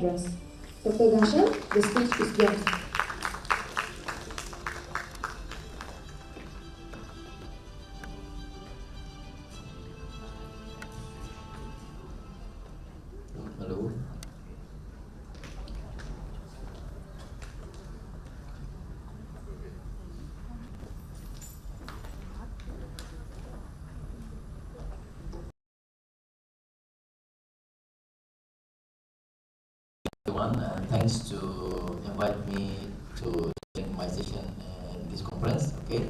address. Dr. Ghassan, the speech is yours. Hello. Everyone, and thanks to invite me to join my session in this conference. Okay,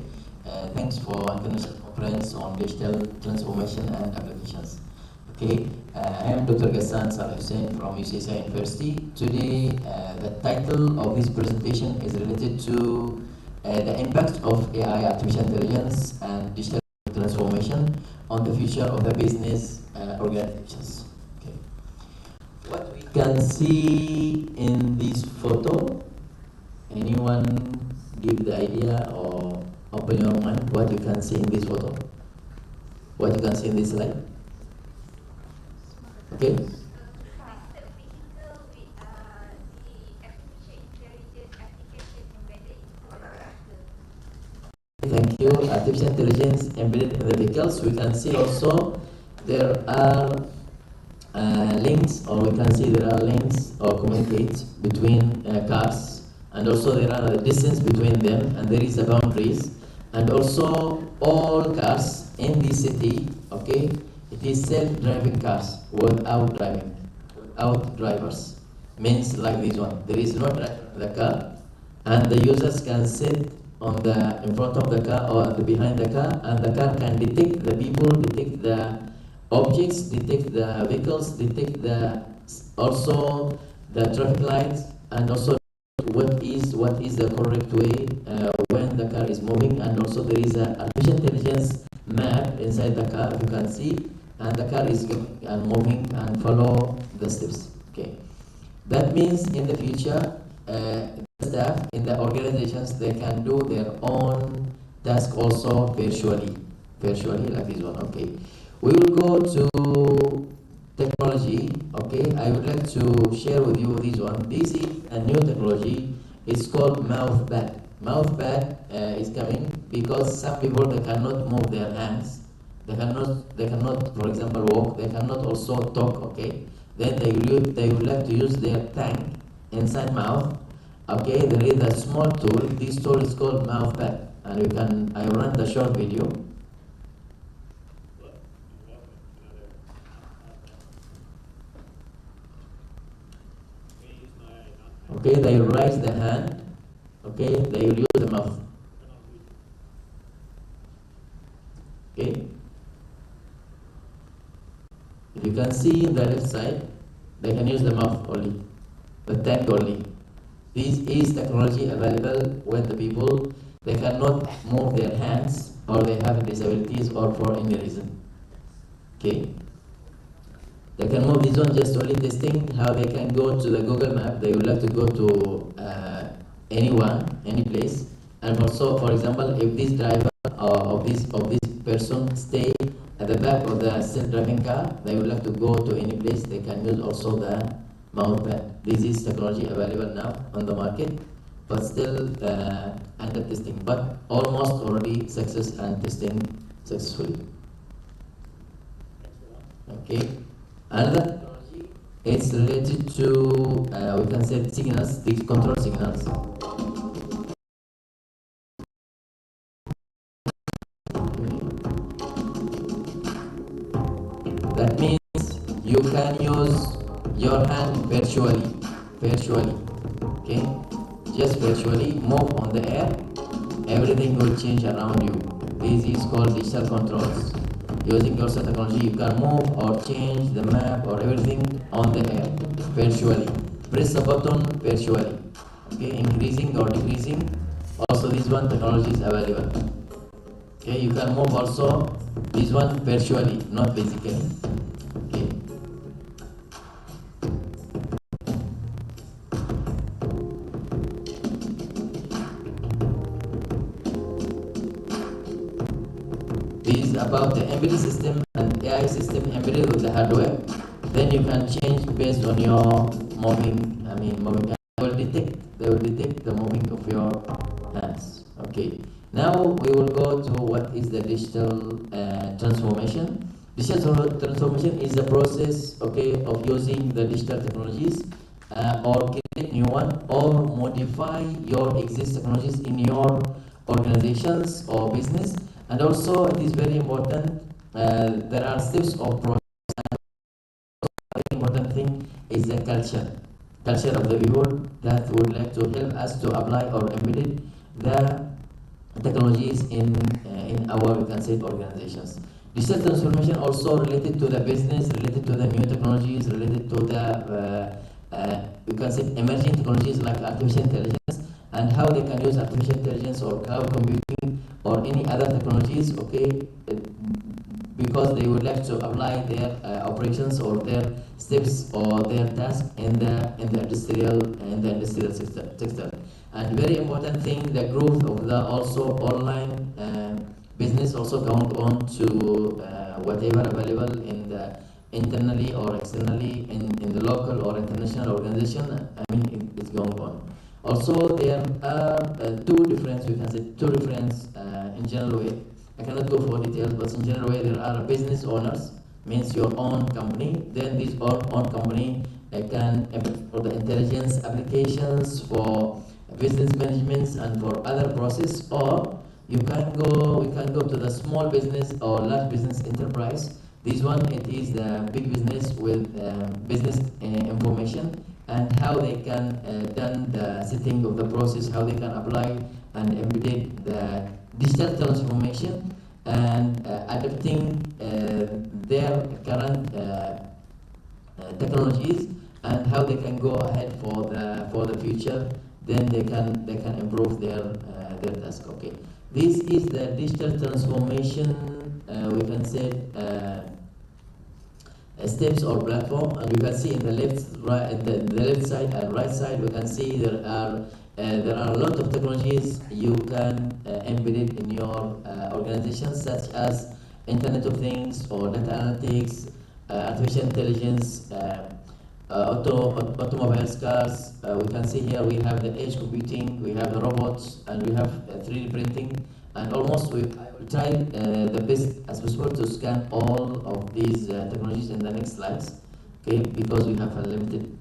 thanks for international conference on digital transformation and applications. Okay, I am Dr. Ghassan Saleh Hussein from UCSI University. Today, the title of this presentation is related to the impact of AI, artificial intelligence, and digital transformation on the future of the business organizations. Okay. What we can see in this photo, anyone give the idea or open your mind what you can see in this photo? What you can see in this slide? Okay. Thank you. Artificial intelligence embedded in the vehicles. We can see also there are links, or we can see there are links or communicate between cars, and also there are a distance between them, and there is a boundaries, and also all cars in the city. Okay, it is self-driving cars without drivers. Means like this one, there is no driver in the car, and the users can sit on the in front of the car or behind the car, and the car can detect the people, detect the objects, detect the vehicles, detect the also the traffic lights, and also what is the correct way when the car is moving, and also there is an artificial intelligence map inside the car, you can see, and the car is moving and follow the steps. Okay, that means in the future staff in the organizations, they can do their own task also virtually like this one. Okay, we will go to technology. Okay, I would like to share with you this one. This is a new technology. It's called mouth pad. Mouth pad is coming because some people, they cannot move their hands. They cannot, for example, walk. They cannot also talk. Okay, then they would like to use their tongue inside mouth. Okay, there is a small tool. This tool is called mouth pad, and I run the short video. Okay, they raise the hand. Okay, they will use the mouth. Okay, if you can see in the left side, they can use the mouth only, the tongue only. This is technology available when the people, they cannot move their hands, or they have disabilities, or for any reason. Okay, they can move this one, just only testing how they can go to the Google map. They would like to go to any place, and also, for example, if this driver of this person stay at the back of the self-driving car, they would like to go to any place. They can use also the mouth pad. This is technology available now on the market, but still under testing, but almost already success and testing successfully. Okay, another technology is related to we can say signals, these control signals. That means you can use your hand virtually. Okay, just virtually move on the air. Everything will change around you. This is called digital controls. Using your technology, you can move or change the map or everything on the air virtually. Press a button virtually. Okay, increasing or decreasing. Also, this one technology is available. Okay, you can move also this one virtually, not physically. Okay. This is about the embedded system and AI system embedded with the hardware. Then you can change based on your moving. I mean, moving. They will detect the moving of your hands. Okay. Now we will go to what is the digital transformation. Digital transformation is the process, okay, of using the digital technologies or create new one or modify your existing technologies in your organizations or business. And also, it is very important. There are steps of process. The important thing is the culture of the people that would like to help us to apply or embed the technologies in our, we can say, organizations. Digital transformation also related to the business, related to the new technologies, related to the we can say emerging technologies like artificial intelligence and how they can use artificial intelligence or cloud computing or any other technologies. Okay, because they would like to apply their operations or their steps or their tasks in the industrial sector. And very important thing, the growth of the also online business also going on to whatever available in the internally or externally in the local or international organization. I mean, it's going on. Also, there are two different in general way. I cannot go for details, but in general way, there are business owners, means your own company. Then this own company can for the intelligence applications, for business management, and for other process. Or we can go to the small business or large business enterprise. This one, it is the big business with business information and how they can done the setting of the process, how they can apply and embed the digital transformation and adapting their current technologies and how they can go ahead for the future. Then they can improve their task. Okay, this is the digital transformation. We can say steps or platform, and you can see in the left side and right side, we can see there are a lot of technologies you can embed it in your organization, such as Internet of Things or data analytics, artificial intelligence, automobiles, cars. We can see here we have the edge computing, we have the robots, and we have 3D printing. And almost I will try the best as possible to scan all of these technologies in the next slides, okay? Because we have a limited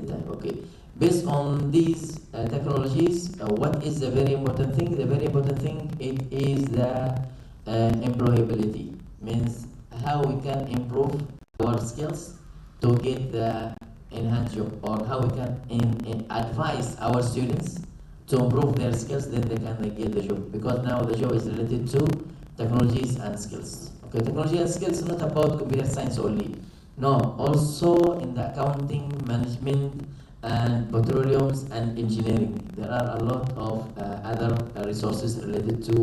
time. Okay, based on these technologies, what is the very important thing? The very important thing it is the employability, means how we can improve our skills to get the enhanced job, or how we can advise our students to improve their skills, then they can get the job. Because now the job is related to technologies and skills. Okay, technology and skills not about computer science only. No, also in the accounting, management, and petroleums and engineering. There are a lot of other resources related to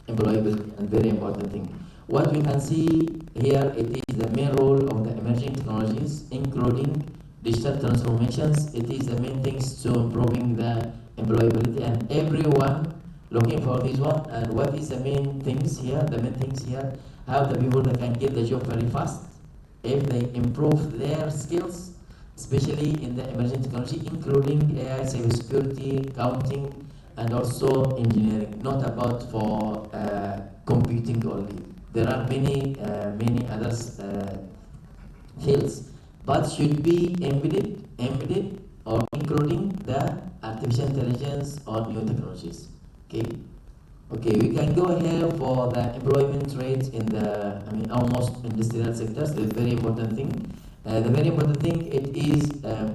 employability, and very important thing. What we can see here, it is the main role of the emerging technologies, including digital transformations. It is the main things to improving the employability, and everyone looking for this one. And what is the main things here? The main things here, how the people that can get the job very fast if they improve their skills, especially in the emerging technology, including AI, cybersecurity, accounting, and also engineering. Not about for computing only. There are many others fields, but should be embedded or including the artificial intelligence or new technologies. Okay, we can go here for the employment rate in the almost industrial sectors. The very important thing. The very important thing it is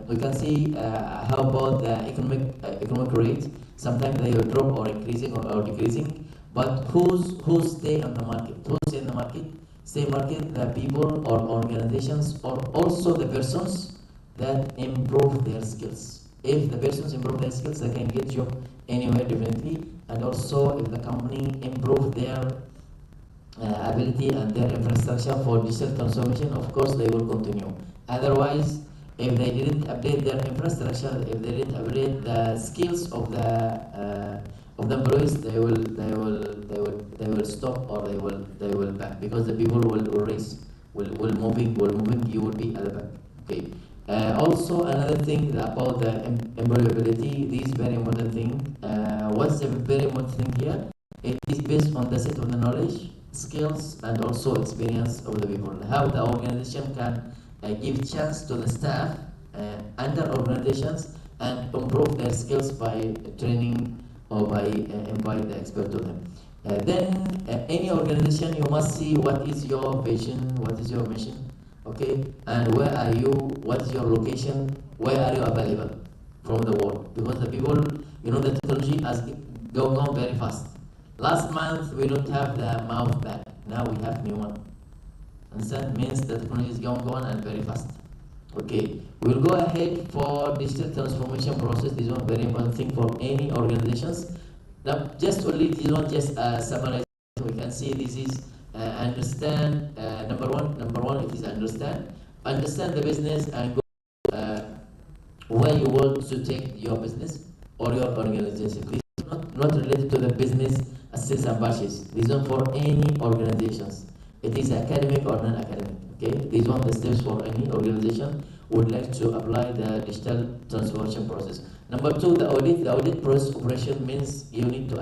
we can see how about the economic rate. Sometimes they will drop or increasing or decreasing. But who stay on the market? Who stay in the market? Stay market, the people or organizations, or also the persons that improve their skills. If the persons improve their skills, they can get job anywhere definitely. And also if the company improve their ability and their infrastructure for digital transformation, of course they will continue. Otherwise, if they didn't update their infrastructure, if they didn't update the skills of the employees, they will stop, or they will back, because the people will race, will moving, you will be at the back. Okay, Also, another thing about the employability, this is very important thing. What's the very important thing here? It is based on the set of the knowledge, skills, and also experience of the people. How the organization can give chance to the staff under organizations and improve their skills by training or by employing the expert to them. Then any organization, you must see what is your vision, what is your mission, okay, and where are you, what is your location, where are you available from the world, because the people, the technology has gone on very fast. Last month we don't have the mouth back, now we have new one. Understand? Means the technology is going on and very fast. Okay, we'll go ahead for digital transformation process. This is one very important thing for any organizations. Now, just only this one, just summarize. We can see this is understand. Number one, it is understand the business and go where you want to take your business or your organization. This is not related to the business assets and budgets. This one for any organizations. It is academic or non-academic. Okay, these are the steps for any organization who would like to apply the digital transformation process. Number two, the audit process operation means you need to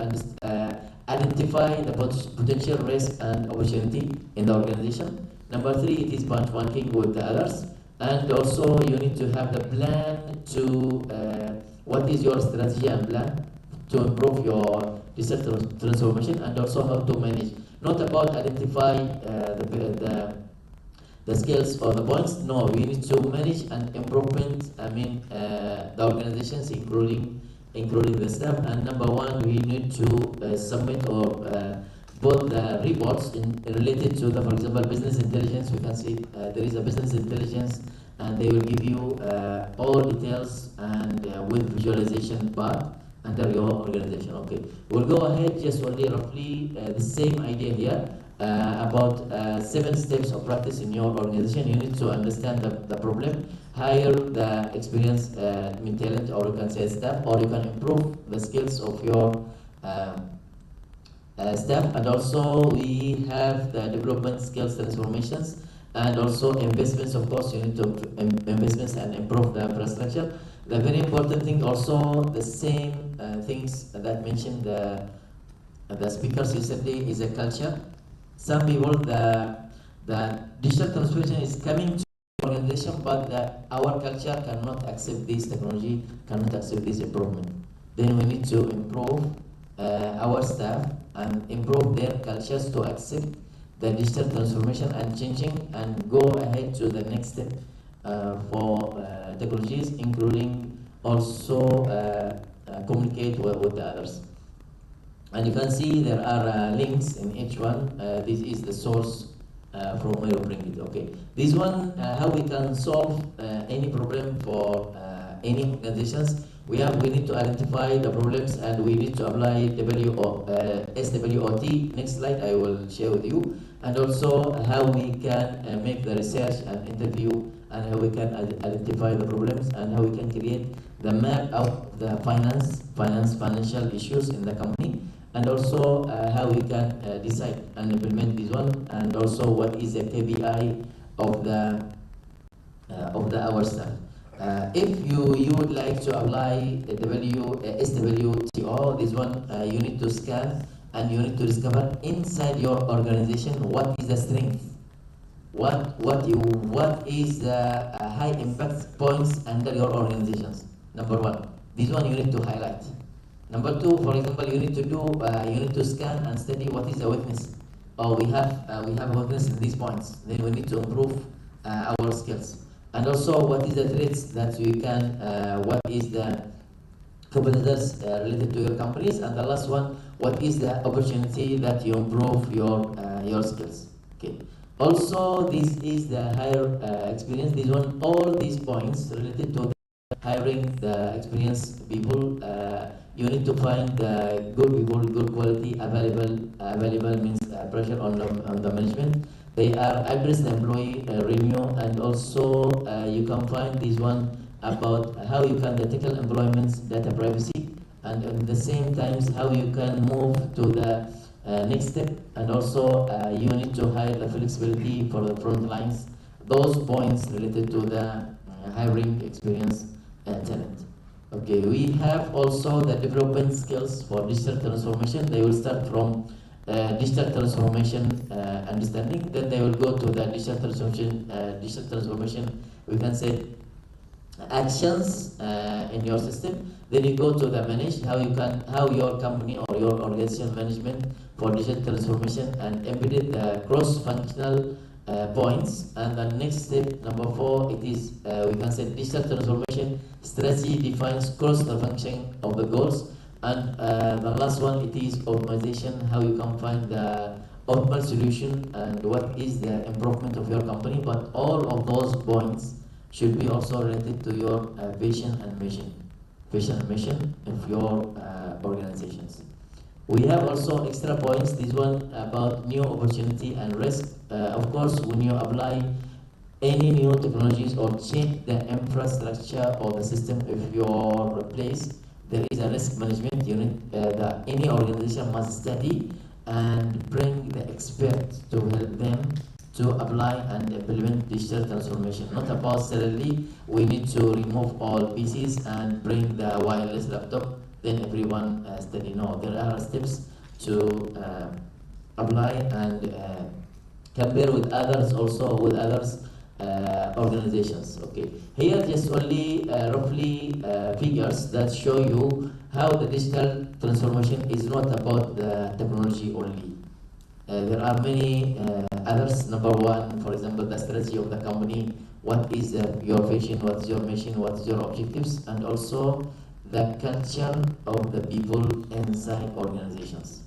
identify the potential risk and opportunity in the organization. Number three, it is benchmarking with the others, and also you need to have the plan to what is your strategy and plan to improve your digital transformation, and also how to manage. Not about identify the skills or the points. No, we need to manage and improvement. The organizations, including the staff. And number one, we need to submit or put the reports related to the, for example, business intelligence. We can see there is a business intelligence, and they will give you all details and with visualization part under your organization. Okay, we'll go ahead just only roughly the same idea here. About 7 steps of practice in your organization. You need to understand the problem, hire the experienced talent, or you can say staff, or you can improve the skills of your staff. And also we have the development skills transformations, and also investments. Of course, you need to investments and improve the infrastructure. The very important thing also, the same things that mentioned the speakers yesterday, is a culture. Some people, the digital transformation is coming to the organization, but our culture cannot accept this technology, cannot accept this improvement. Then we need to improve our staff and improve their cultures to accept the digital transformation and changing, and go ahead to the next step for technologies, including also communicate with the others. And you can see there are links in each one. This is the source from where you bring it. Okay, this one, how we can solve any problem for any organizations. We need to identify the problems, and we need to apply SWOT. Next slide I will share with you, and also how we can make the research and interview, and how we can identify the problems, and how we can create the map of the financial issues in the company, and also how we can decide and implement this one, and also what is the KPI of our staff. If you would like to apply the SWTO, this one you need to scan, and you need to discover inside your organization what is the strength, what is the high impact points under your organizations. Number one, this one you need to highlight. Number two, for example, you need to scan and study what is the weakness. Or we have a weakness in these points. Then we need to improve our skills. And also, what is the threats that we can? What is the competitors related to your companies? And the last one, what is the opportunity that you improve your skills? Okay. Also, this is the higher experience. This one, all these points related to hiring the experienced people. You need to find good people, good quality, available means pressure on the management. They are address the employee renewal, and also you can find this one about how you can tackle employment's data privacy, and at the same time how you can move to the next step, and also you need to hire the flexibility for the front lines. Those points related to the hiring experienced talent. Okay, we have also the development skills for digital transformation. They will start from digital transformation understanding, then they will go to the digital transformation, we can say actions in your system. Then you go to the manage, how your company or your organization management for digital transformation and embedded cross-functional points. And the next step, number 4, it is we can say digital transformation strategy defines cross the function of the goals. And the last one, it is optimization, how you can find the optimal solution and what is the improvement of your company. But all of those points should be also related to your vision and mission of your organizations. We have also extra points, this one about new opportunity and risk. Of course, when you apply any new technologies or change the infrastructure or the system of your place, there is a risk management unit that any organization must study and bring the experts to help them to apply and implement digital transformation. Not about suddenly we need to remove all PCs and bring the wireless laptop, then everyone study. No, there are steps to apply and compare with others, also with others organizations. Okay, here just only roughly figures that show you how the digital transformation is not about the technology only. There are many others. Number 1, for example, the strategy of the company, what is your vision, what is your mission, what is your objectives, and also the culture of the people inside organizations.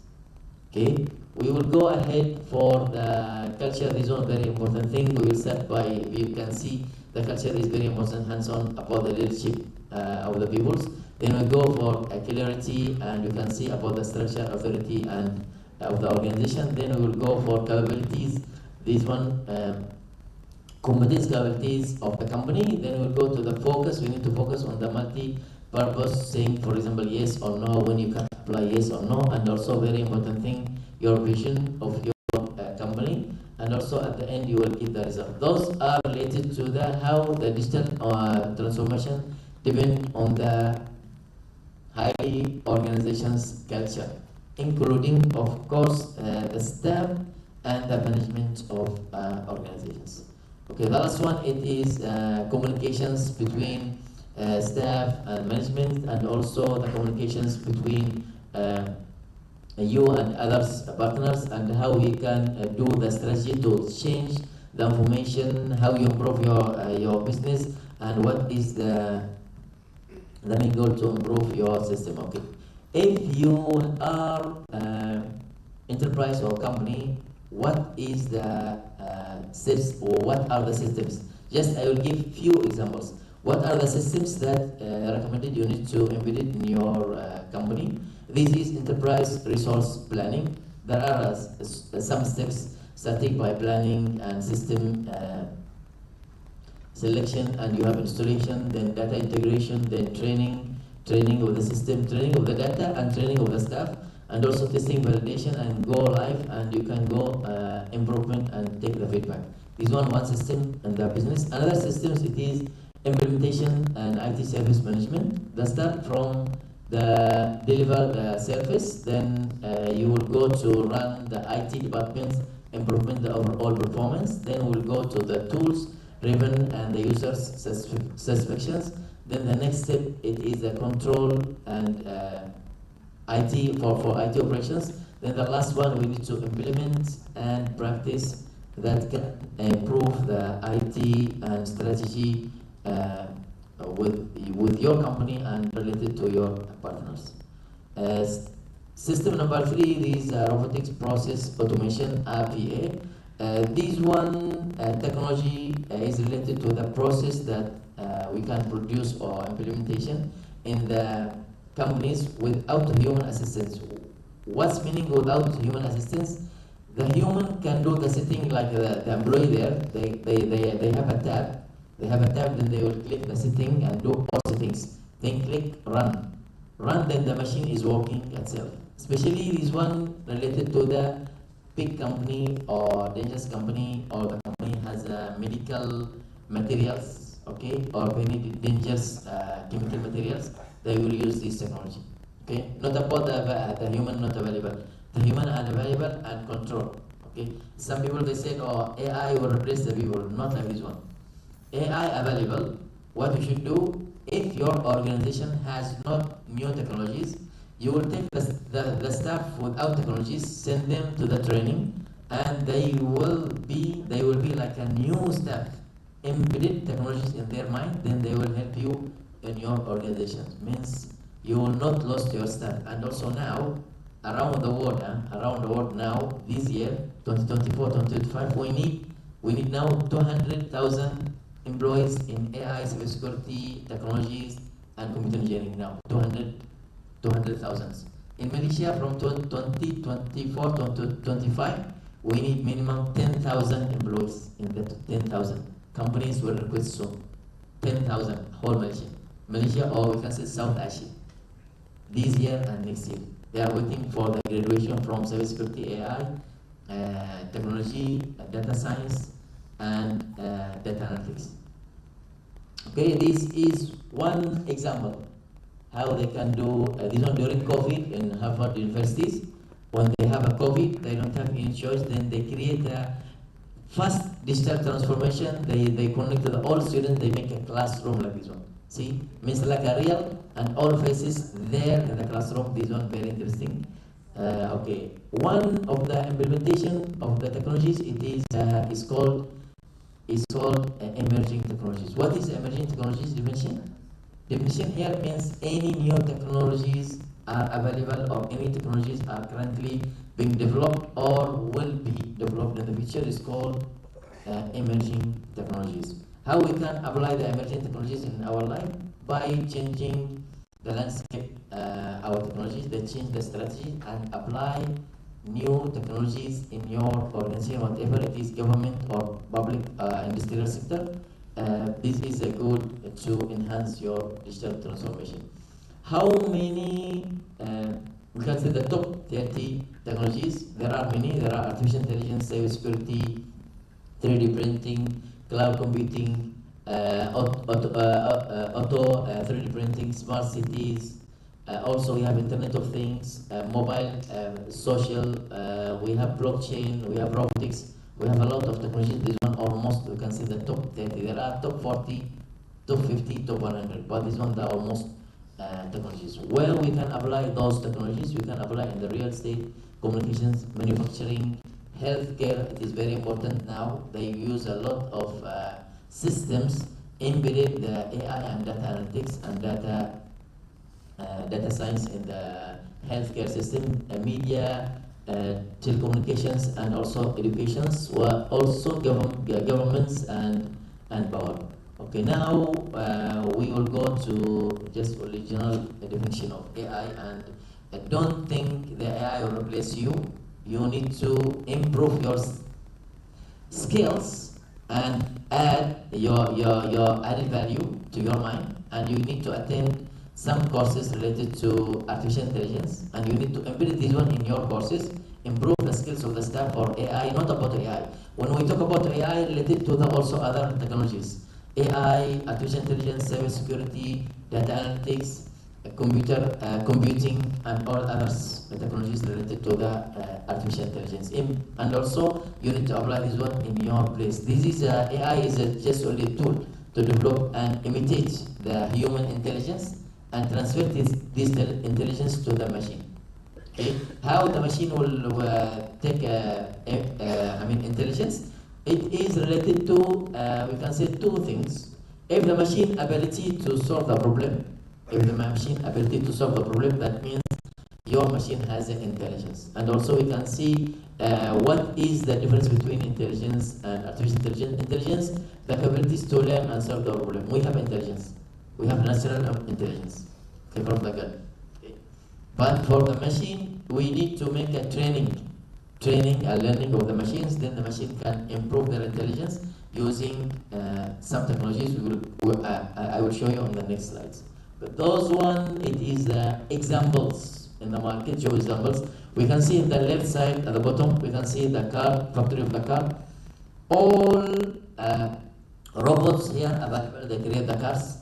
Okay, we will go ahead for the culture. This is one very important thing. We will start by, you can see the culture is very important, hands-on about the leadership of the peoples. Then we go for clarity, and you can see about the structure, authority, and of the organization. Then we will go for capabilities. This one, competence capabilities of the company. Then we'll go to the focus. We need to focus on the multi-purpose, saying, for example, yes or no, when you can apply yes or no, and also very important thing, your vision of your company, and also at the end you will get the result. Those are related to the how the digital transformation depend on the high organization's culture, including of course the staff and the management of organizations. Okay, the last one, it is communications between staff and management, and also the communications between you and others partners, and how we can do the strategy to change the information, how you improve your business, and what is the main goal to improve your system. Okay, if you are enterprise or company, what is the steps or what are the systems? Just I will give few examples. What are the systems that recommended you need to embed it in your company? This is enterprise resource planning. There are some steps, starting by planning and system selection, and you have installation, then data integration, then training of the system, training of the data, and training of the staff, and also testing, validation, and go live, and you can go improvement and take the feedback. This one system in the business. Another systems, it is implementation and IT service management. That start from the deliver the service, then you will go to run the IT department, improvement the overall performance. Then we'll go to the tools driven and the users satisfactions. Then the next step, it is the control and IT for IT operations. Then the last one, we need to implement and practice that can improve the IT and strategy with your company and related to your partners. System number 3 is robotics process automation, RPA. This one technology is related to the process that we can produce or implementation in the companies without human assistance. What's meaning without human assistance? The human can do the setting, like the employee there. They have a tab. They have a tab, then they will click the setting and do all settings. Then click run. Run, then the machine is working itself. Especially this one related to the big company or dangerous company, or the company has medical materials okay, or very dangerous chemical materials, they will use this technology. Okay, not about the human not available. The human are available and control. Okay, some people they say, oh, AI will replace the people. Not like this one. AI available. What you should do, if your organization has not new technologies, you will take the staff without technologies, send them to the training, and they will be like a new staff, embedded technologies in their mind. Then they will help you in your organization. Means you will not lose your staff. And also now, around the world now, this year, 2024, 2025, we need now 200,000 employees in AI, cybersecurity, technologies, and computer engineering now. 200,000. In Malaysia, from 2024 to 2025, we need minimum 10,000 employees. In that 10,000, companies will request soon. 10,000, whole Malaysia, or we can say South Asia. This year and next year, they are waiting for the graduation from cybersecurity, AI, technology, data science, and data analytics. Okay, this is one example how they can do this one during COVID in Harvard universities. When they have a COVID, they don't have any choice. Then they create a fast digital transformation. They connect to all students. They make a classroom like this one. See, means like a real and all faces there in the classroom. This one very interesting. Okay, one of the implementation of the technologies is called emerging technologies. What is emerging technologies definition? Definition here means any new technologies are available or any technologies are currently being developed or will be developed in the future is called emerging technologies. How we can apply the emerging technologies in our life? By changing the landscape, our technologies, they change the strategy and apply new technologies in your organization, whatever it is, government or public industrial sector. This is a good to enhance your digital transformation. How many, we can say the top 30 technologies, there are many, there are artificial intelligence, cybersecurity, 3D printing, cloud computing, auto 3D printing, smart cities. Also, we have Internet of Things, mobile, social. We have blockchain. We have robotics. We have a lot of technologies. This one almost we can see the top 30. There are top 40, top 50, top 100. But this one the almost technologies. Where we can apply those technologies, we can apply in the real estate, communications, manufacturing, healthcare. It is very important now. They use a lot of systems embedded the AI and data analytics and data science in the healthcare system, media, telecommunications, and also educations, also governments and power. Okay, now we will go to just original definition of AI, and don't think the AI will replace you. You need to improve your skills and add your added value to your mind, and you need to attend some courses related to artificial intelligence, and you need to embed this one in your courses, improve the skills of the staff for AI, not about AI. When we talk about AI, related to the also other technologies, AI, artificial intelligence, cybersecurity, data analytics, computing, and all others technologies related to the artificial intelligence. And also, you need to apply this one in your place. This is AI is just only a tool to develop and imitate the human intelligence and transfer this intelligence to the machine. Okay, how the machine will take intelligence? It is related to we can say two things. If the machine ability to solve the problem, that means your machine has an intelligence. And also we can see what is the difference between intelligence and artificial intelligence. Intelligence, the capabilities to learn and solve the problem. We have intelligence. We have natural intelligence, okay, from the gut. Okay. But for the machine, we need to make a training and learning of the machines. Then the machine can improve their intelligence using some technologies. I will show you on the next slides. But those one, it is examples in the market. Show examples. We can see in the left side at the bottom. We can see the car, factory of the car. All Robots here available, they create the cars.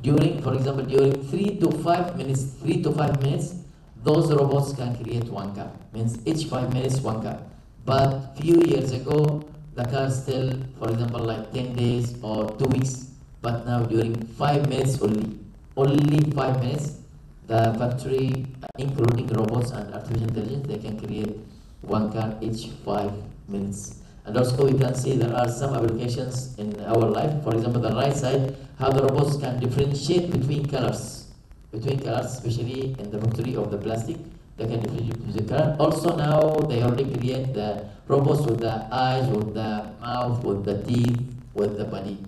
During, for example, during 3 to 5 minutes, those robots can create one car. Means each 5 minutes, one car. But few years ago, the car still, for example, like 10 days or 2 weeks. But now during 5 minutes only 5 minutes, the factory, including robots and artificial intelligence, they can create one car each 5 minutes. And also we can see there are some applications in our life. For example, the right side, how the robots can differentiate between colors. Especially in the factory of the plastic, they can differentiate between the color. Also now they already create the robots with the eyes, with the mouth, with the teeth, with the body.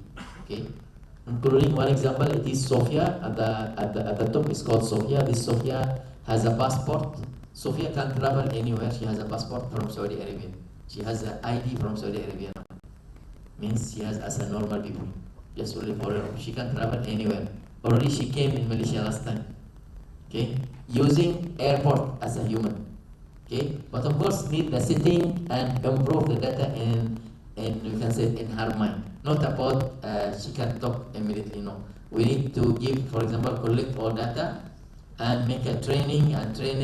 Okay. Including one example, it is Sophia at the top. It's called Sophia. This Sophia has a passport. Sophia can travel anywhere. She has a passport from Saudi Arabia. She has an ID from Saudi Arabia now. Means she has as a normal people. Just only for her. She can travel anywhere. Already she came in Malaysia last time. Okay, using airport as a human. Okay, but of course need the setting and improve the data in we can say in her mind. Not about she can talk immediately. No, we need to give, for example, collect all data and make a training and then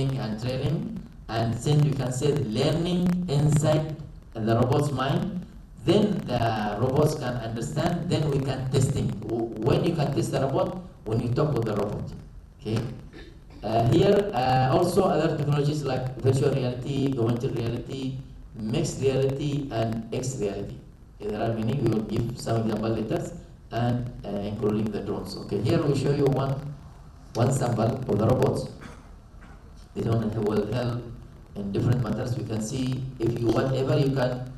you can say the learning inside the robot's mind. Then the robots can understand. Then we can testing. When you can test the robot, when you talk with the robot. Okay. Here also other technologies like virtual reality, augmented reality, mixed reality, and X reality. Okay, there are many. We will give some example later, and including the drones. Okay. Here we show you one sample of the robots. This one will help in different matters. We can see if you whatever you can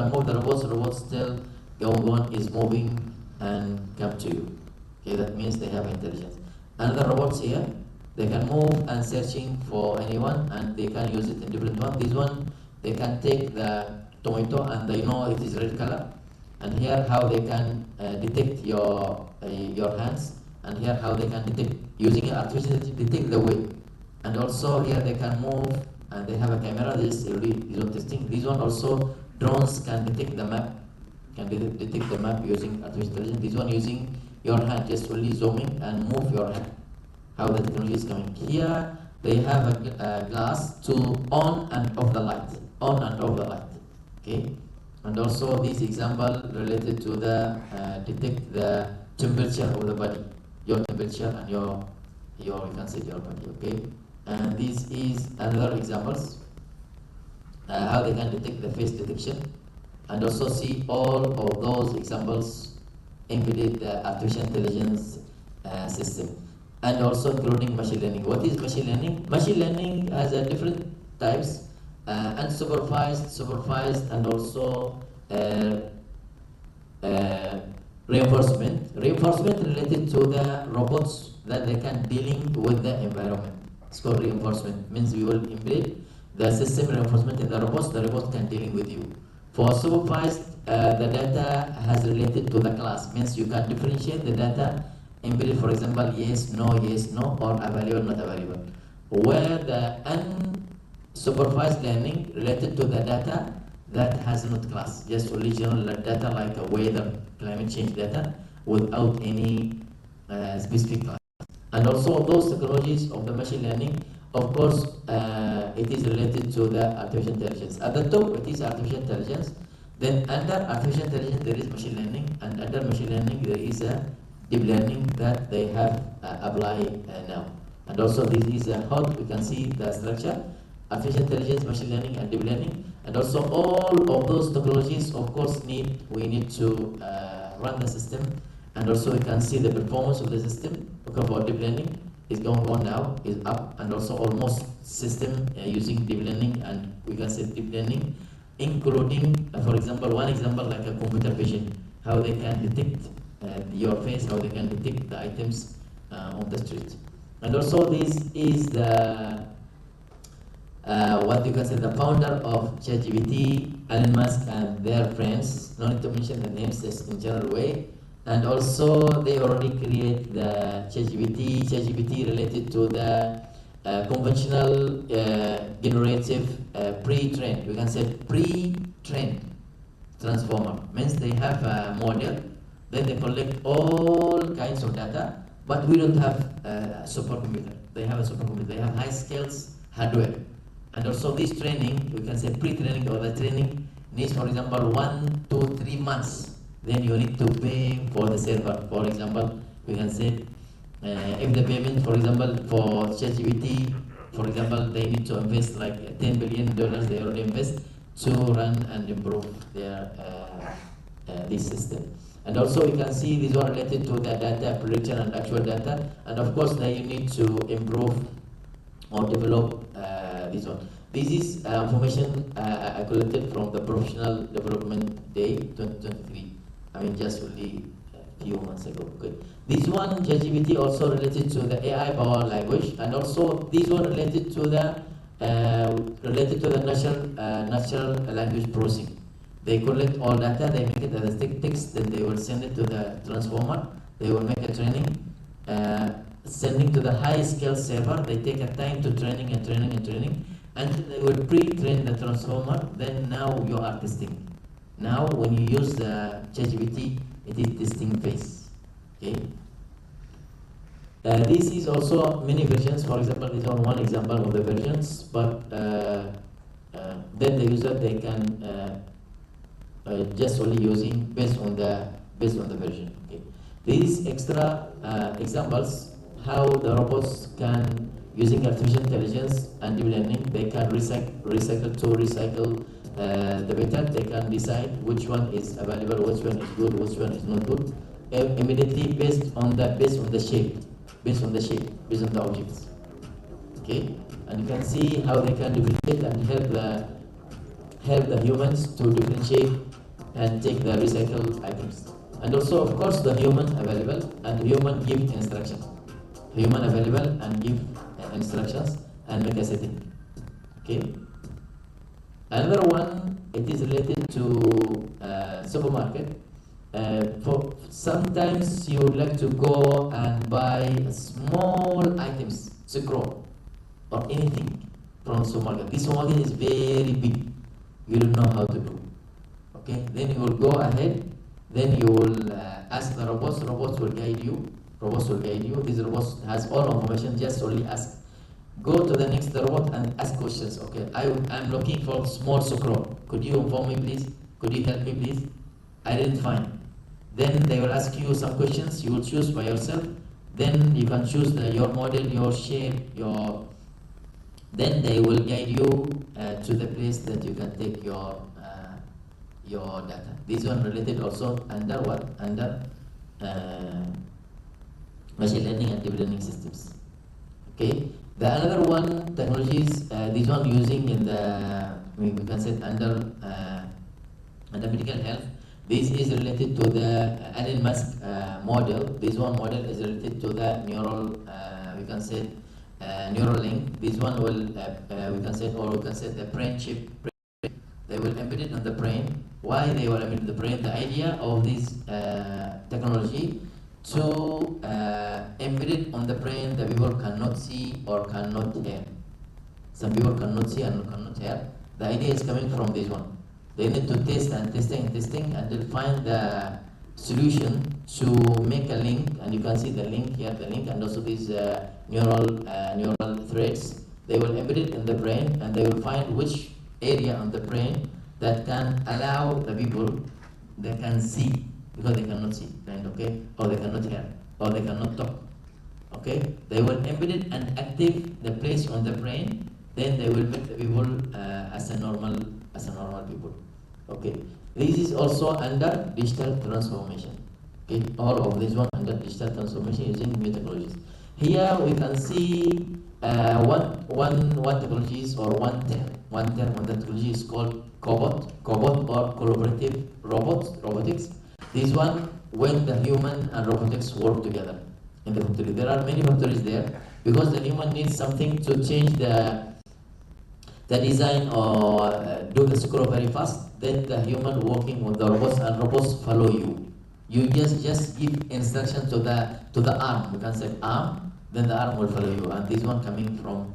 move the robots still going on is moving and come to you. Okay, that means they have intelligence. Another robots here, they can move and searching for anyone and they can use it in different one. This one they can take the tomato and they know it is red color. And here how they can detect your hands, and here how they can detect using artificial intelligence detect the weight. And also here they can move and they have a camera. This is one testing. This one also drones can detect the map, using artificial intelligence. This one using your hand, just only zooming and move your hand. How the technology is coming. Here they have a glass to on and off the light. Okay, and also this example related to the detect the temperature of the body, your temperature and your you can say your body. Okay, and this is another examples how they can detect the face detection, and also see all of those examples embedded artificial intelligence system, and also including machine learning. What is machine learning? Machine learning has a different types, unsupervised, supervised, and also reinforcement. Reinforcement related to the robots that they can dealing with the environment. It's called reinforcement. Means we will embed the system reinforcement in the robots. The robot can dealing with you. For supervised, the data has related to the class. Means you can differentiate the data embedded, for example, yes, no, or available, not available. Where the unsupervised learning related to the data that has not class, just only general data like weather, climate change data without any specific class. And also those technologies of the machine learning, of course, it is related to the artificial intelligence. At the top, it is artificial intelligence. Then under artificial intelligence, there is machine learning, and under machine learning, there is a deep learning that they have applied now. And also this is how we can see the structure, artificial intelligence, machine learning, and deep learning. And also all of those technologies, of course, we need to run the system. And also we can see the performance of the system. Okay, for deep learning is going on now, is up, and also almost system using deep learning, and we can say deep learning, including, for example, one example like a computer vision, how they can detect your face, how they can detect the items on the street. And also this is the what you can say the founder of ChatGPT, Elon Musk, and their friends. No need to mention the names just in general way. And also they already create the ChatGPT related to the conventional generative pre-trained. We can say pre-trained transformer. Means they have a model Then they collect all kinds of data, but we don't have a supercomputer. They have a supercomputer. They have high skills hardware. And also this training, we can say pre-training or the training needs, for example, 1 to 3 months. Then you need to pay for the server. For example, we can say if the payment, for example, for ChatGPT, for example, they need to invest like $10 billion, they already invest to run and improve their this system. And also you can see these are related to the data prediction and actual data. And of course, now you need to improve or develop this one. This is information I collected from the Professional Development Day 2023. I mean, just only a few months ago. Okay. This one, ChatGPT, also related to the AI powered language, and also this one related to the natural language processing. They collect all data, they make it as a text, then they will send it to the transformer. They will make a training, sending to the high-scale server. They take a time to training, and they will pre-train the transformer. Then now you are testing. Now when you use the ChatGPT, it is testing phase. Okay. This is also many versions. For example, this is one example of the versions, but then the user they can just only using based on the version. Okay. These extra examples how the robots can, using artificial intelligence and deep learning, they can recycle the data. They can decide which one is available, which one is good, which one is not good, immediately based on the shape, based on the objects. Okay, and you can see how they can differentiate and help the humans to differentiate and take the recycled items. And also, of course, the human available and human give instructions. Human available and give instructions and make a setting. Okay. Another one, it is related to supermarket. For sometimes you would like to go and buy small items, scroll or anything from supermarket. This supermarket is very big. You don't know how to do. Okay, then you will go ahead. Then you will ask the robots. Robots will guide you. This robot has all information. Just only ask. Go to the next robot and ask questions. Okay, I'm looking for small scroll. Could you inform me, please? Could you help me, please? I didn't find. Then they will ask you some questions. You will choose by yourself. Then you can choose your model, your shape, Then they will guide you to the place that you can take your data. This one related also under what? Under machine learning and deep learning systems. Okay. The another one technologies. This one using in the we can say under medical health. This is related to the Elon Musk model. This one model is related to the neural. We can say neural link. This one will we can say the brain chip. They will embed it on the brain. Why they will embed the brain? The idea of this technology to embed it on the brain that people cannot see or cannot hear. Some people cannot see and cannot hear. The idea is coming from this one. They need to test and testing until find the solution to make a link, and you can see the link here, and also these neural threads. They will embed it in the brain, and they will find which area on the brain that can allow the people they can see because they cannot see, okay, or they cannot hear, or they cannot talk. Okay, they will embed it and active the place on the brain. Then they will make the people as a normal people. Okay, this is also under digital transformation. Okay, all of this one under digital transformation using new technologies. Here we can see one technologies or one term on the technology is called cobot or collaborative robotics. This one when the human and robotics work together in the factory. There are many factories there because the human needs something to change the design or do the scroll very fast. Then the human working with the robots and robots follow you. You just give instruction to the arm. You can say arm, then the arm will follow you. And this one coming from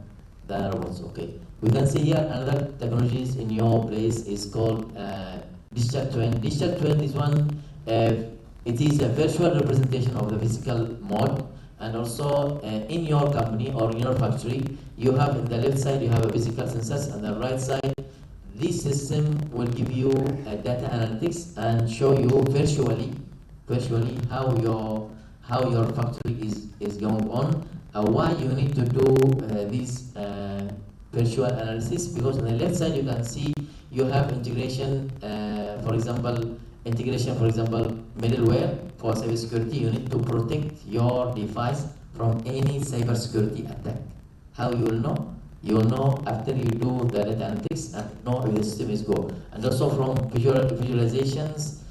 the robots. Okay. We can see here another technologies in your place is called digital twin. Digital twin is one It is a virtual representation of the physical mode, and also in your company or in your factory, you have in the left side you have a physical sensors, and the right side, this system will give you data analytics and show you virtually how your factory is going on. Why you need to do this virtual analysis? Because on the left side you can see you have integration, for example, middleware for cybersecurity. You need to protect your device from any cybersecurity attack. How you will know? You will know after you do the data analytics and know if the system is go. And also from visualizations,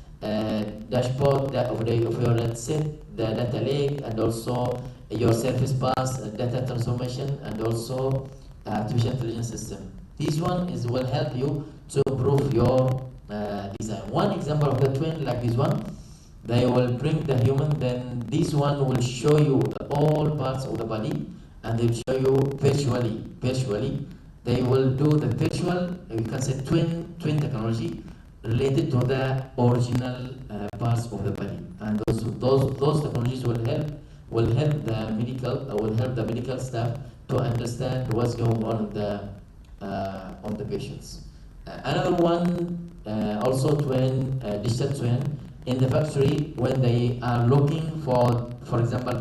dashboard of your data set, the data lake, and also your service bus, data transformation, and also artificial intelligence system. This one will help you to improve your design. One example of the twin like this one, they will bring the human, then this one will show you all parts of the body, and they will show you virtually. They will do the virtual, you can say twin technology related to the original parts of the body, and those technologies will help the medical staff to understand what's going on the patients. Another one, also twin, digital twin in the factory, when they are looking for example,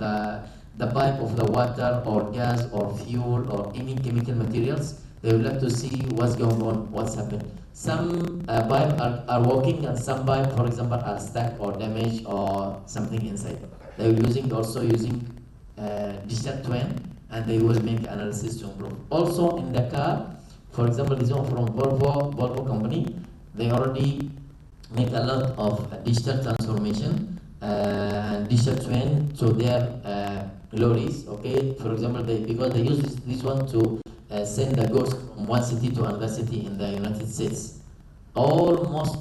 the pipe of the water or gas or fuel or any chemical materials, they would like to see what's going on, what's happened. Some pipe are working, and some pipe, for example, are stuck or damaged or something inside. They will also using digital twin, and they will make analysis to improve. Also in the car, for example, this one from Volvo company, they already make a lot of digital transformation and digital twin to their lorries. Okay, for example, because they use this one to send the goods from one city to another city in the United States. Almost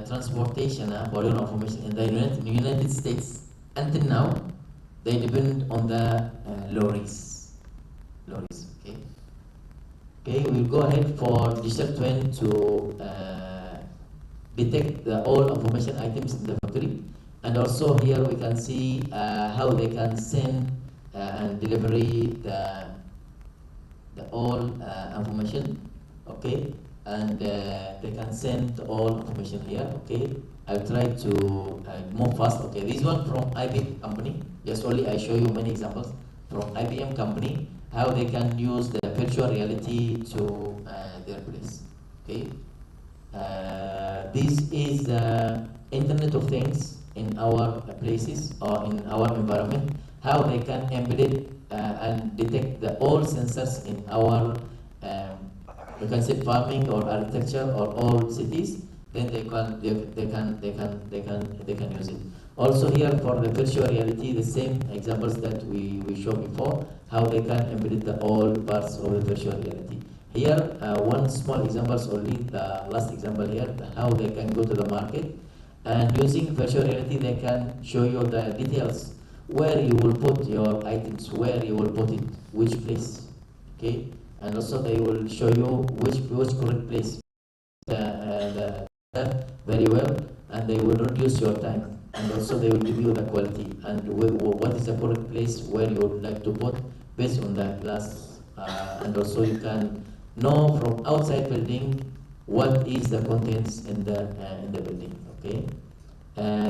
transportation, for your information, in the United States until now, they depend on the lorries. Okay, we'll go ahead for digital twin to detect all information items in the factory, and also here we can see how they can send and delivery the all information. Okay, and they can send all information here. Okay, I'll try to move fast. Okay, this one from IBM company. Just only I show you many examples from IBM company, how they can use the virtual reality to their place. Okay, this is the Internet of Things in our places or in our environment, how they can embed it and detect all sensors in our you can say farming or architecture or all cities. Then they can use it. Also here for the virtual reality, the same examples that we showed before, how they can embed the all parts of the virtual reality. Here one small example only, the last example here, how they can go to the market, and using virtual reality they can show you the details, where you will put your items, where you will put it, which place. Okay, and also they will show you which correct place very well, and they will reduce your time, and also they will give you the quality and what is the correct place where you would like to put based on the glass, and also you can know from outside building what is the contents in the building. Okay,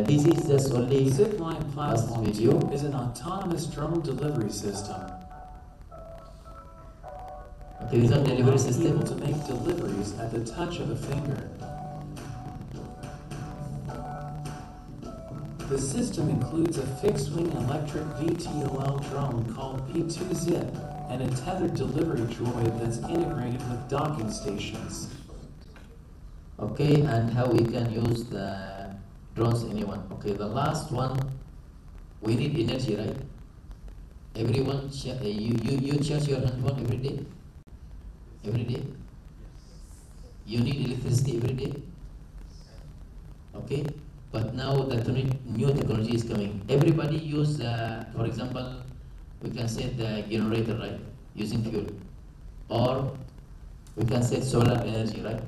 this is just only Zipline Platform video. 2 is an autonomous drone delivery system. Okay, this is a delivery Able system. to make deliveries at the touch of a finger. The system includes a fixed-wing electric VTOL drone called P2Zip and a tethered delivery droid that's integrated with docking stations. Okay, and how we can use the drones anyone. Okay, the last one, we need energy, right? Everyone, you charge your handphone every day? Every day? You need electricity every day? Okay, but now the new technology is coming. Everybody use, for example, we can say the generator, right? Using fuel. Or we can say solar energy, right?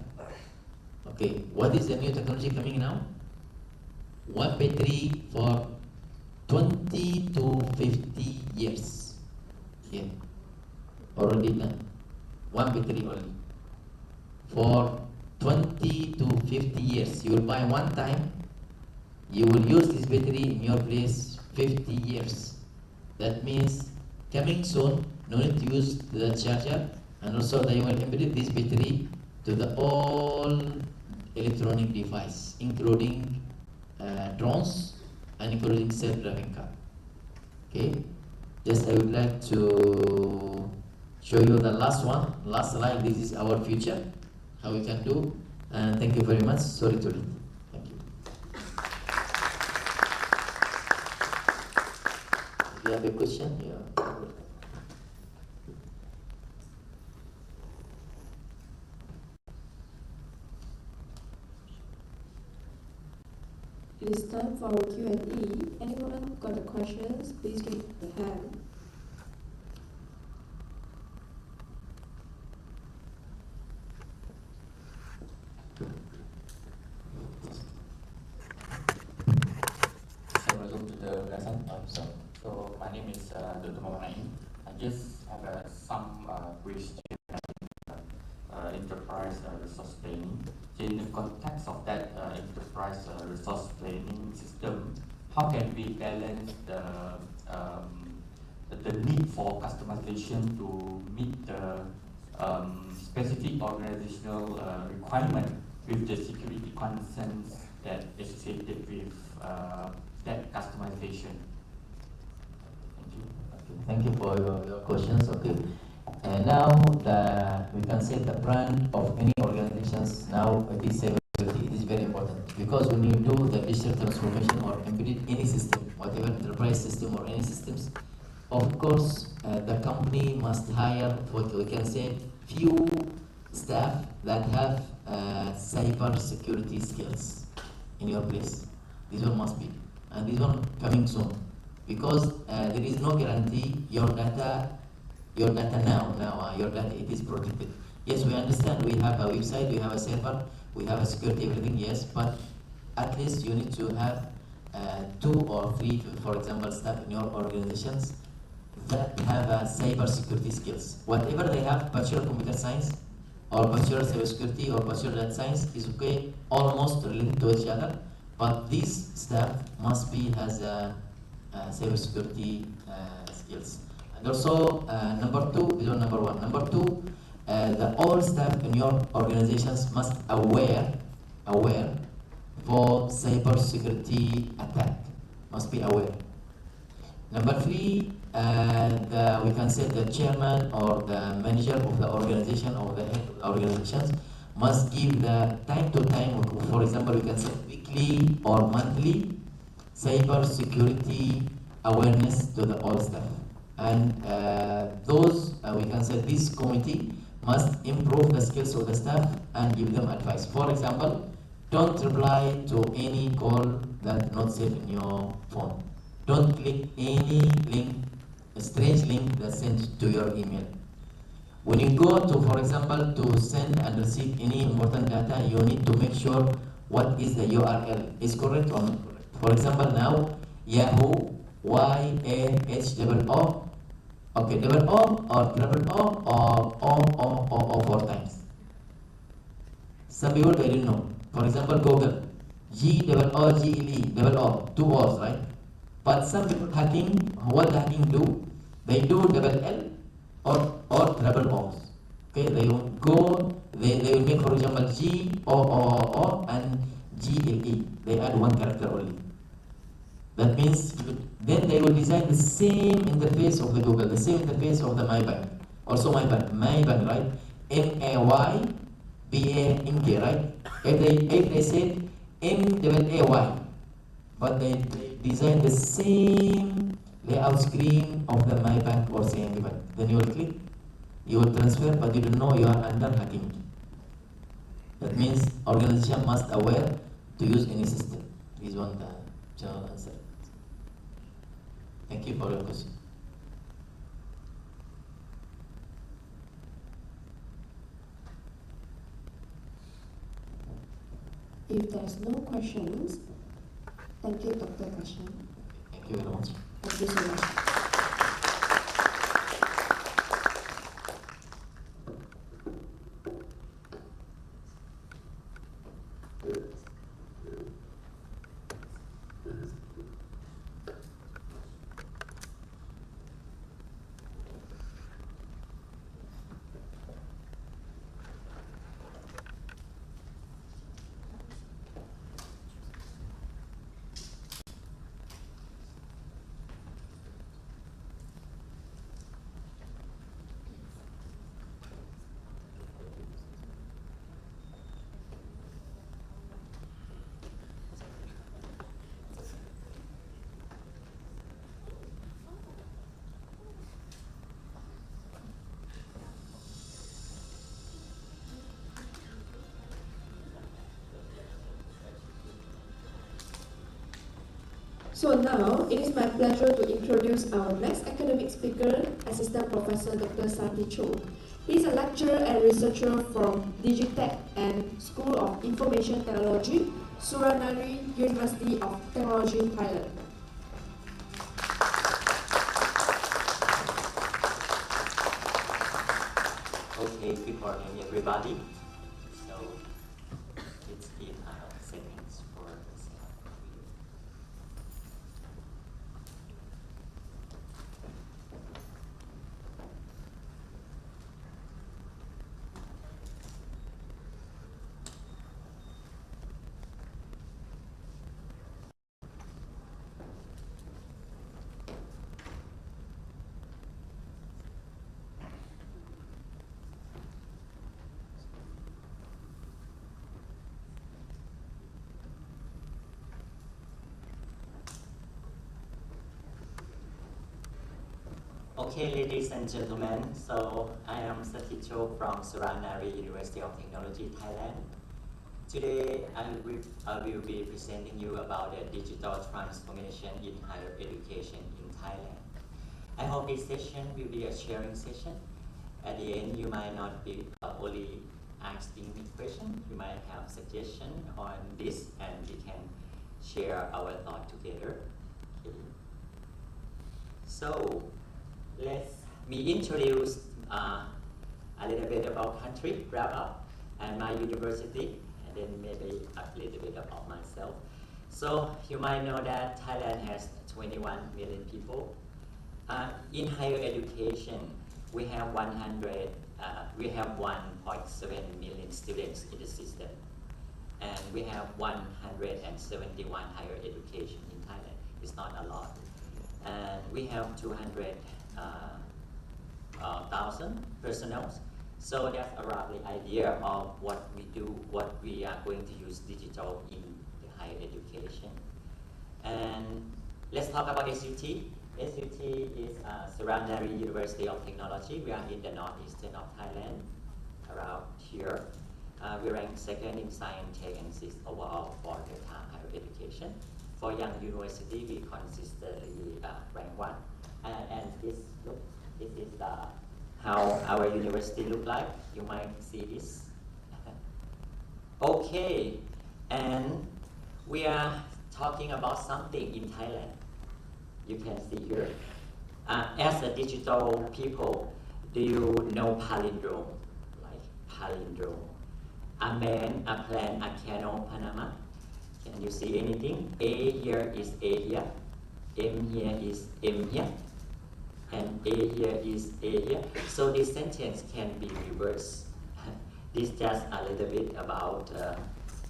Okay, what is the new technology coming now? one battery for 20 to 50 years. Yeah, already done. One battery only. For 20 to 50 years. You will buy one time, you will use this battery in your place 50 years. That means coming soon, no need to use the charger, and also they will embed this battery to the all electronic device, including drones and including self-driving car. Okay, just I would like to show you the last one, last slide. This is our future, how we can do. And thank you very much. Sorry to read. Thank you. If you have a question, yeah. It is time for our Q&A. Anyone got the questions? Please raise the hand. Welcome to the Ghassan. So my name is Dr. Muhammad. I just have some question enterprise resource planning. So in the context of that enterprise resource planning system, how can we balance the need for customization to meet the specific organizational requirement with the security concerns that associated with that customization? Thank you. Okay, thank you for your questions. Okay. And now we can say the brand of any organizations now it is cybersecurity. It is very important because when you do the digital transformation or embed any system, whatever enterprise system or any systems, of course the company must hire what we can say few staff that have cyber security skills in your place. This one must be, and this one coming soon, because there is no guarantee your data your data it is protected. Yes, we understand we have a website, we have a server, we have a security, everything, yes, but at least you need to have 2 or 3, for example, staff in your organizations that have cyber security skills. Whatever they have, bachelor of computer science or bachelor of cyber security or bachelor of data science is okay, almost related to each other, but this staff must be has cyber security skills. And also number 2 is on number 1. Number 2, the all staff in your organizations must aware for cyber security attack. Must be aware. Number 3, we can say the chairman or the manager of the organization or the head of the organizations must give the time to time. For example, we can say weekly or monthly cyber security awareness to the all staff. And those we can say this committee must improve the skills of the staff and give them advice. For example, don't reply to any call that's not safe in your phone. Don't click any link, a strange link that's sent to your email. When you go to, for example, to send and receive any important data, you need to make sure what is the URL is correct or not correct. For example, now Yahoo YAHOO, okay, double O or triple O or 4 times. Some people they didn't know. For example, Google GOOGLE double O, 2 O's, right? But some people hacking, what the hacking do? They do double L or triple O's. Okay, they will go, they will make, for example, GOOO and GLE. They add 1 character only. That means then they will design the same interface of the Google, the same interface of the MyBank. Also MyBank, right? MAYBANK, right? If they said MAAY, but they design the same layout screen of the MyBank or CMB Bank. Then you will click, you will transfer, but you don't know you are under hacking. That means organization must aware to use any system. This is one general answer. Thank you for your question. If there's no questions, Thank you, Dr. Ghassan. Thank you very much. Thank you so much. So now, it is my pleasure to introduce our next academic speaker, Assistant Professor Dr. Satidchoke. He is a lecturer and researcher from Digitech and School of Information Technology, Suranaree, University of Technology, Thailand. Okay, good morning everybody. So, it's been seconds for this. Okay, ladies and gentlemen, so I am Satidchoke from Suranaree, University of Technology, Thailand. Today, I will be presenting you about the digital transformation in higher education in Thailand. I hope this session will be a sharing session. At the end, you might not be only asking me questions, you might have suggestions on this, and we can share our thought together. Okay. So, let me introduce a little bit about country, wrap up, and my university, and then maybe a little bit about myself. So you might know that Thailand has 21 million people. In higher education, we have 1.7 million students in the system, and we have 171 higher education in Thailand. It's not a lot, and we have 200,000 personnel. So that's a roughly idea of what we do, what we are going to use digital in the higher education. And let's talk about SUT. SUT is Suranaree University of Technology. We are in the northeastern of Thailand, around here. We rank second in science, tech, and sixth overall for the higher education. For young university, we consistently rank one. And this is how our university look like. You might see this. Okay, and we are talking about something in Thailand. You can see here. As a digital people, do you know palindrome? Like palindrome. A man, a plan, a canoe, Panama. Can you see anything? A here is A here. M here is M here. And A here is A here. So this sentence can be reversed. This just a little bit about,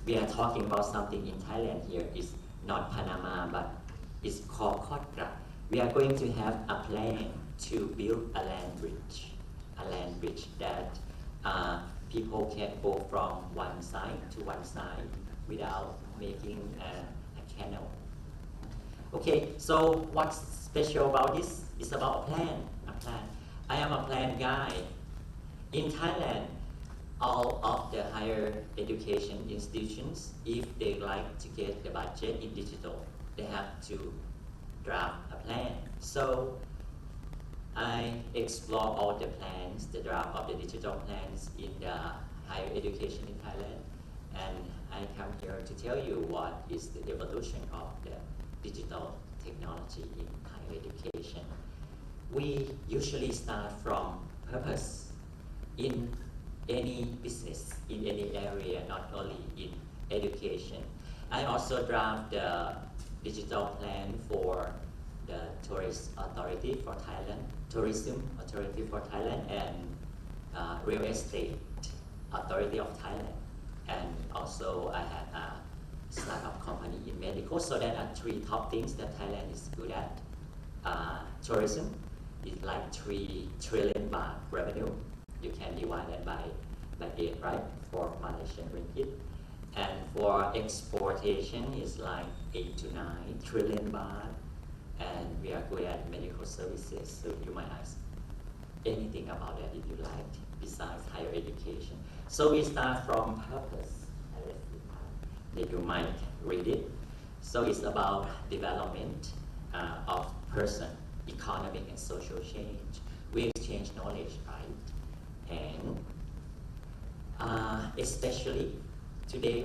we are talking about something in Thailand here. It's not Panama, but it's called Kotra. We are going to have a plan to build a land bridge that people can go from one side to one side without making a canal. Okay, so what's special about this? It's about a plan. I am a plan guy. In Thailand, all of the higher education institutions, if they like to get the budget in digital, they have to draft a plan. So I explore all the plans, the draft of the digital plans in the higher education in Thailand, and I come here to tell you what is the evolution of the digital technology in higher education. We usually start from purpose in any business, in any area, not only in education. I also draft the digital plan for the Tourist Authority for Thailand, Tourism Authority for Thailand, and Real Estate Authority of Thailand. And also I had a startup company in medical. So there are three top things that Thailand is good at. Tourism is like 3 trillion baht revenue. You can divide that by 8, right, for Malaysian ringgit. And for exportation is like 8 to 9 trillion baht. And we are good at medical services. So you might ask anything about that if you like, besides higher education. So we start from purpose. That you might read it. So it's about development of person, economic and social change. We exchange knowledge, right? And especially today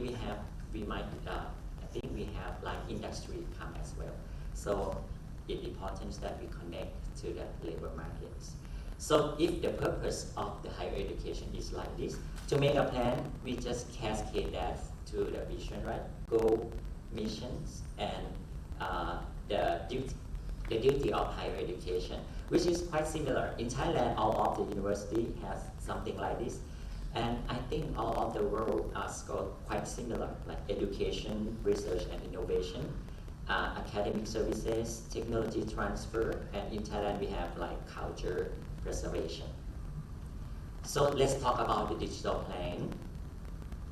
we might, I think we have like industry come as well. So it's important that we connect to the labor markets. So if the purpose of the higher education is like this, to make a plan, we just cascade that to the vision, right? Goal, missions, and the duty of higher education, which is quite similar. In Thailand, all of the university has something like this. And I think all of the world are scored quite similar, like education, research and innovation, academic services, technology transfer, and in Thailand we have like culture preservation. So let's talk about the digital plan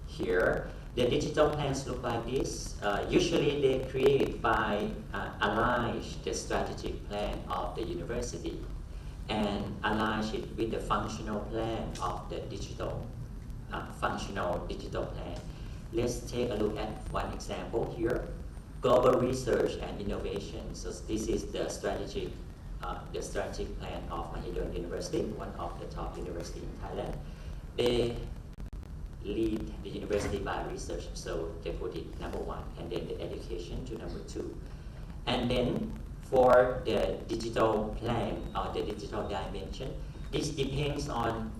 here. The digital plans look like this. Usually they create by align the strategic plan of the university and align it with the functional plan of the functional digital plan. Let's take a look at one example here. Global research and innovation. So this is the strategic plan of Mahidol University, one of the top universities in Thailand. They lead the university by research, so they put it number 1, and then the education to number 2. And then for the digital plan or the digital dimension, this depends on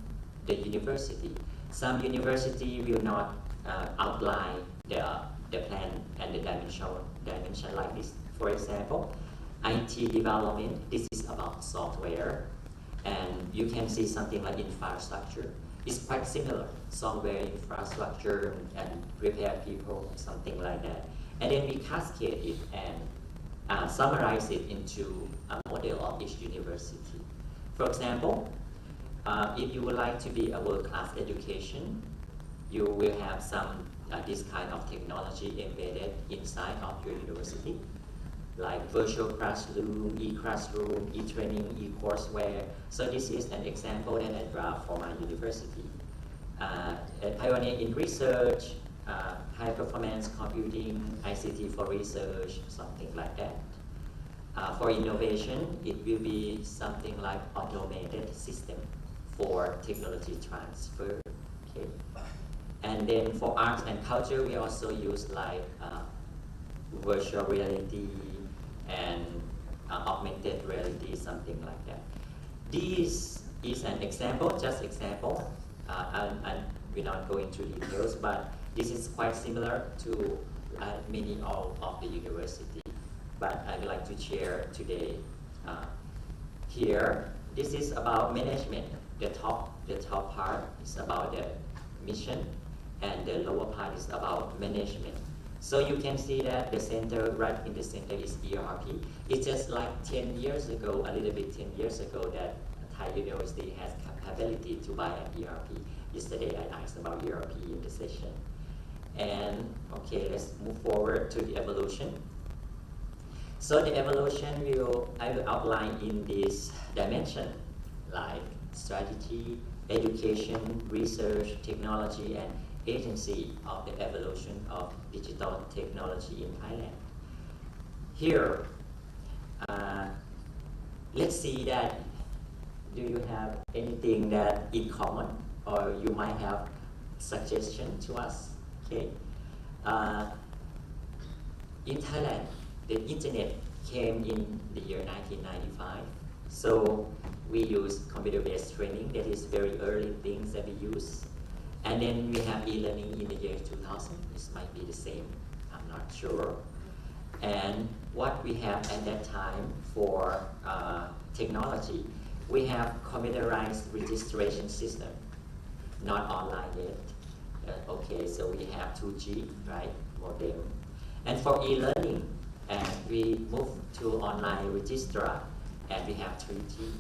the university. Some university will not outline the plan and the dimension like this. For example, IT development, this is about software, and you can see something like infrastructure. It's quite similar, software, infrastructure, and prepare people, something like that. And then we cascade it and summarize it into a model of each university. For example, if you would like to be a world-class education, you will have some this kind of technology embedded inside of your university, like virtual classroom, e-classroom, e-training, e-courseware. So this is an example that I draft for my university. A pioneer in research, high performance computing, ICT for research, something like that. For innovation, it will be something like automated system for technology transfer. Okay. And then for arts and culture, we also use like virtual reality and augmented reality, something like that. This is an example, just example, and we're not going into details, but this is quite similar to many of the university. But I would like to share today here. This is about management. The top part is about the mission, and the lower part is about management. So you can see that the center, right in the center, is ERP. It's just like 10 years ago, a little bit 10 years ago, that Thai University has capability to buy an ERP. Yesterday I asked about ERP in the session. And okay, let's move forward to the evolution. So the evolution I will outline in this dimension, like strategy, education, research, technology, and agency of the evolution of digital technology in Thailand. Here, let's see that, do you have anything that in common, or you might have suggestion to us? Okay. In Thailand, the internet came in the year 1995. So we use computer-based training. That is very early things that we use. And then we have e-learning in the year 2000. This might be the same, I'm not sure. And what we have at that time for technology, we have computerized registration system, not online yet. Okay, so we have 2G, right, modem. And for e-learning, and we move to online registrar, and we have 3G.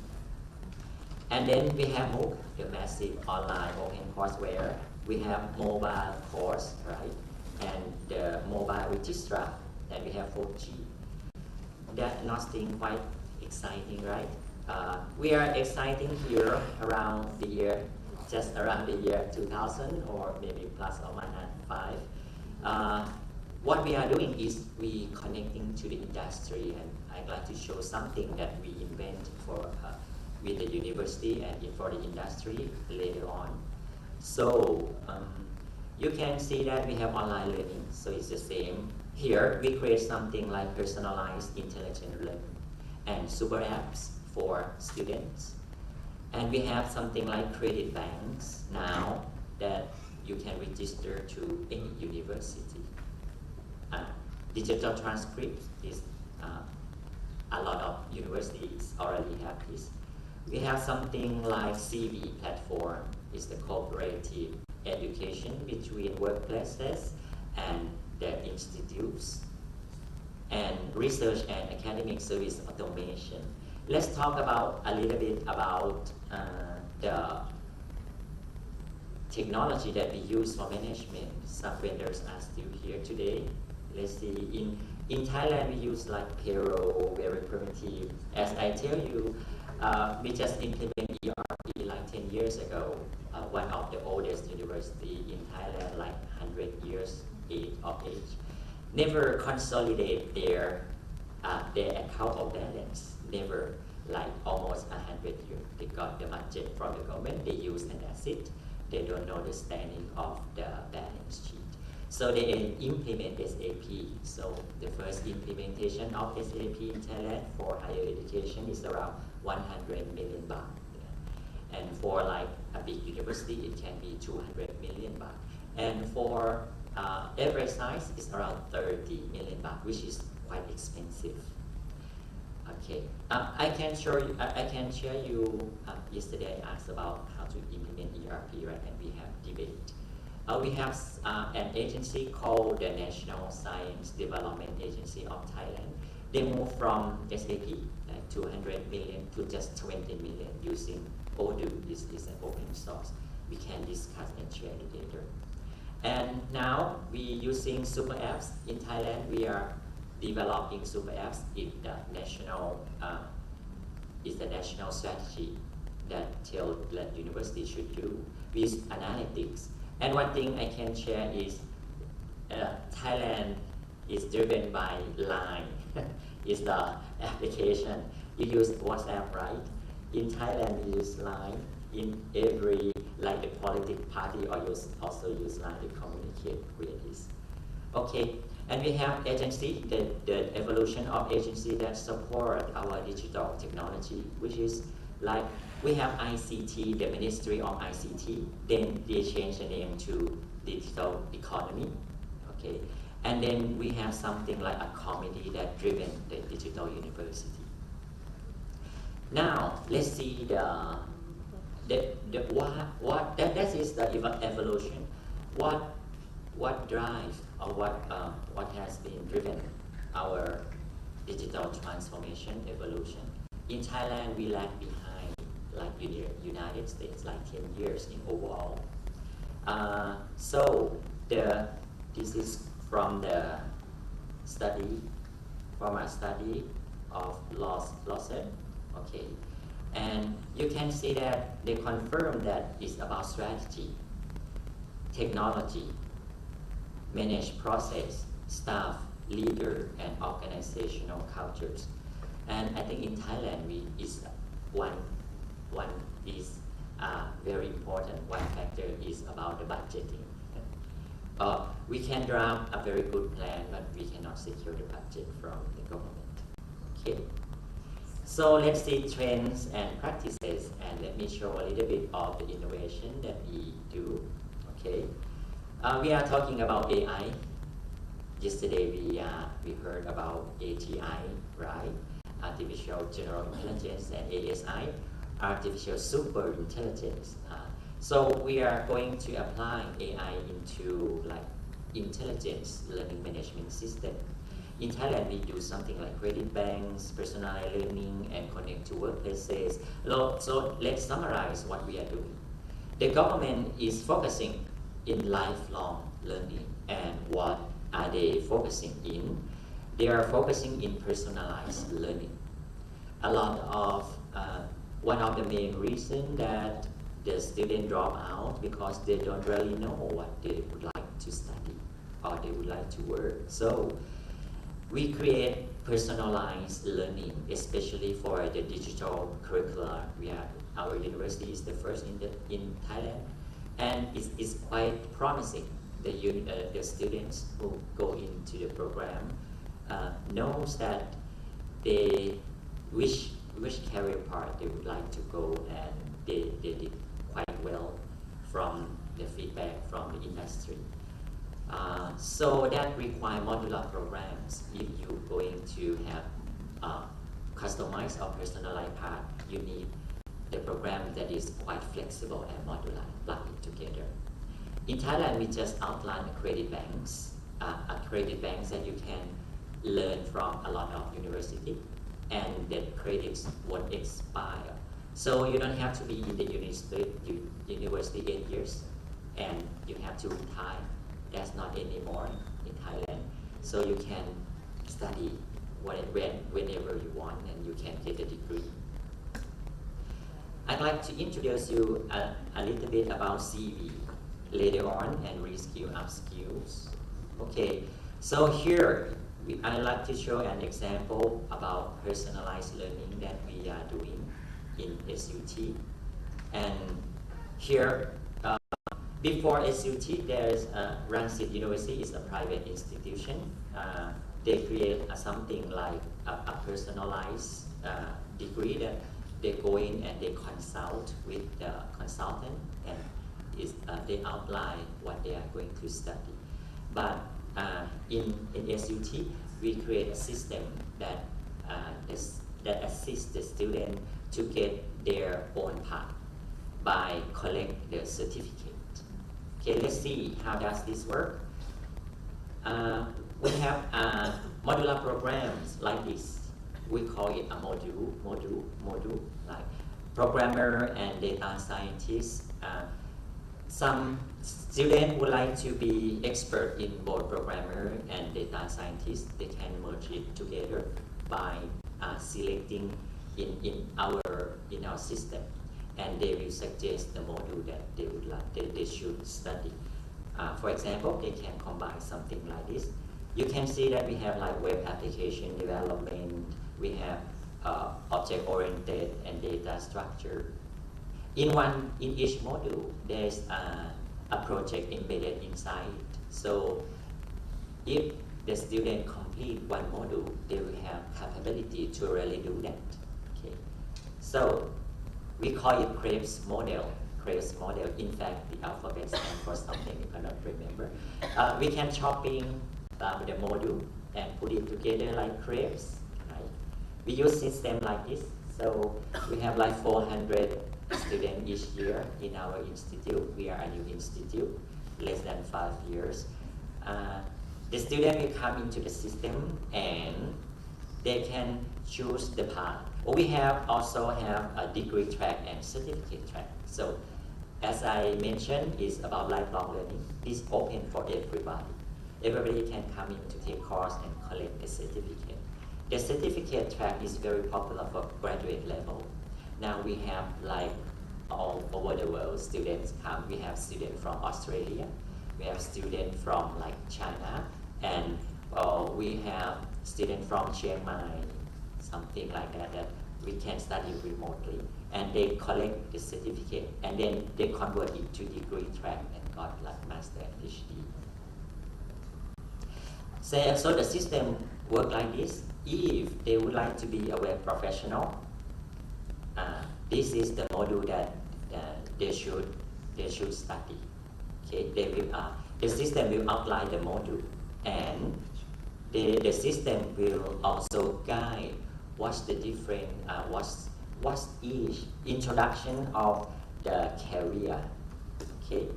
And then we have MOOC, the massive online open courseware. We have mobile course, right, and the mobile registrar, and we have 4G. That nothing quite exciting, right? We are exciting here around the year, just around the year 2000 or maybe plus or minus 5. What we are doing is we connecting to the industry, and I'd like to show something that we invent for with the university and for the industry later on. So you can see that we have online learning, so it's the same. Here we create something like personalized intelligent learning and super apps for students. And we have something like credit banks now that you can register to any university. Digital transcript is a lot of universities already have this. We have something like CV platform, is the cooperative education between workplaces and the institutes, and research and academic service automation. Let's talk about a little bit about the technology that we use for management. Some vendors are still here today. Let's see, in Thailand we use like payroll, very primitive. As I tell you, we just implemented ERP like 10 years ago. One of the oldest university in Thailand, like 100 years of age. Never consolidate their account of balance. Never, like almost 100 years. They got the budget from the government, they use and that's it. They don't know the standing of the balance sheet. So they implement SAP. So the first implementation of SAP in Thailand for higher education is around 100 million baht. And for like a big university, it can be 200 million baht. And for average size, it's around 30 million baht, which is quite expensive. Okay, I can share you. Yesterday I asked about how to implement ERP, right? And we have debate. We have an agency called the National Science Development Agency of Thailand. They moved from SAP, like 200 million to just 20 million using Odoo. This is an open source. We can discuss and share it later. And now we using super apps in Thailand. We are developing super apps. It's the national strategy that tells that university should do with analytics. And one thing I can share is Thailand is driven by Line. Is the application. You use WhatsApp, right? In Thailand, we use Line. In every, like the political party, also use Line to communicate with this. Okay, and we have agency, the evolution of agency that support our digital technology, which is like we have ICT, the Ministry of ICT, then they change the name to Digital Economy, okay, and then we have something like a committee that driven the digital university. Now let's see that is the evolution. What drives or what has been driven our digital transformation evolution? In Thailand, we lag behind like United States, like 10 years in overall. So this is from a study of Lawson, okay, and you can see that they confirm that it's about strategy, technology, manage process, staff, leader, and organizational cultures. And I think in Thailand, one is very important. One factor is about the budgeting. We can draft a very good plan, but we cannot secure the budget from the government. Okay. So let's see trends and practices, and let me show a little bit of the innovation that we do. Okay. We are talking about AI. Yesterday we heard about AGI, right? Artificial General Intelligence, and ASI, Artificial Super Intelligence. So we are going to apply AI into like intelligence learning management system. In Thailand, we do something like credit banks, personalized learning, and connect to workplaces. So let's summarize what we are doing. The government is focusing in lifelong learning, and what are they focusing in? They are focusing in personalized learning. A lot of one of the main reasons that the students drop out because they don't really know what they would like to study or they would like to work. So we create personalized learning, especially for the digital curricula. Our university is the first in Thailand, and it's quite promising. The students who go into the program knows that they which career path they would like to go, and they did quite well from the feedback from the industry. So that require modular programs. If you're going to have customized or personalized path, you need the program that is quite flexible and modular, plug it together. In Thailand, we just outlined credit banks, credit banks that you can learn from a lot of university, and the credits won't expire. So you don't have to be in the university 8 years, and you have to retire. That's not anymore in Thailand. So you can study whenever you want, and you can get a degree. I'd like to introduce you a little bit about CV later on, and reskill upskills. Okay, so here I'd like to show an example about personalized learning that we are doing in SUT. And here, before SUT, there's Ransit University is a private institution. They create something like a personalized degree that they go in and they consult with the consultant, and they outline what they are going to study. But in SUT, we create a system that assists the student to get their own path by collect the certificate. Okay, let's see how does this work. We have modular programs like this. We call it a module, like programmer and data scientist. Some students would like to be expert in both programmer and data scientist. They can merge it together by selecting in our system, and they will suggest the module that they would like they should study. For example, they can combine something like this. You can see that we have like web application development. We have object-oriented and data structure. In each module, there's a project embedded inside. So if the student complete one module, they will have capability to really do that. Okay. So we call it Krebs model. Krebs model. In fact, the alphabet stands for something you cannot remember. We can chopping the module and put it together like Krebs. Right? We use system like this. So we have like 400 students each year in our institute. We are a new institute, less than 5 years. The student will come into the system and they can choose the path. We also have a degree track and certificate track. So as I mentioned, it's about lifelong learning. It's open for everybody. Everybody can come in to take course and collect the certificate. The certificate track is very popular for graduate level. Now we have like all over the world students come. We have students from Australia, we have students from like China, and we have students from Chiang Mai, something like that we can study remotely. And they collect the certificate and then they convert it to degree track and got like master and PhD. So the system work like this. If they would like to be a web professional, this is the module that they should study. Okay, the system will outline the module, and the system will also guide what's the different what's each introduction of the career. Okay,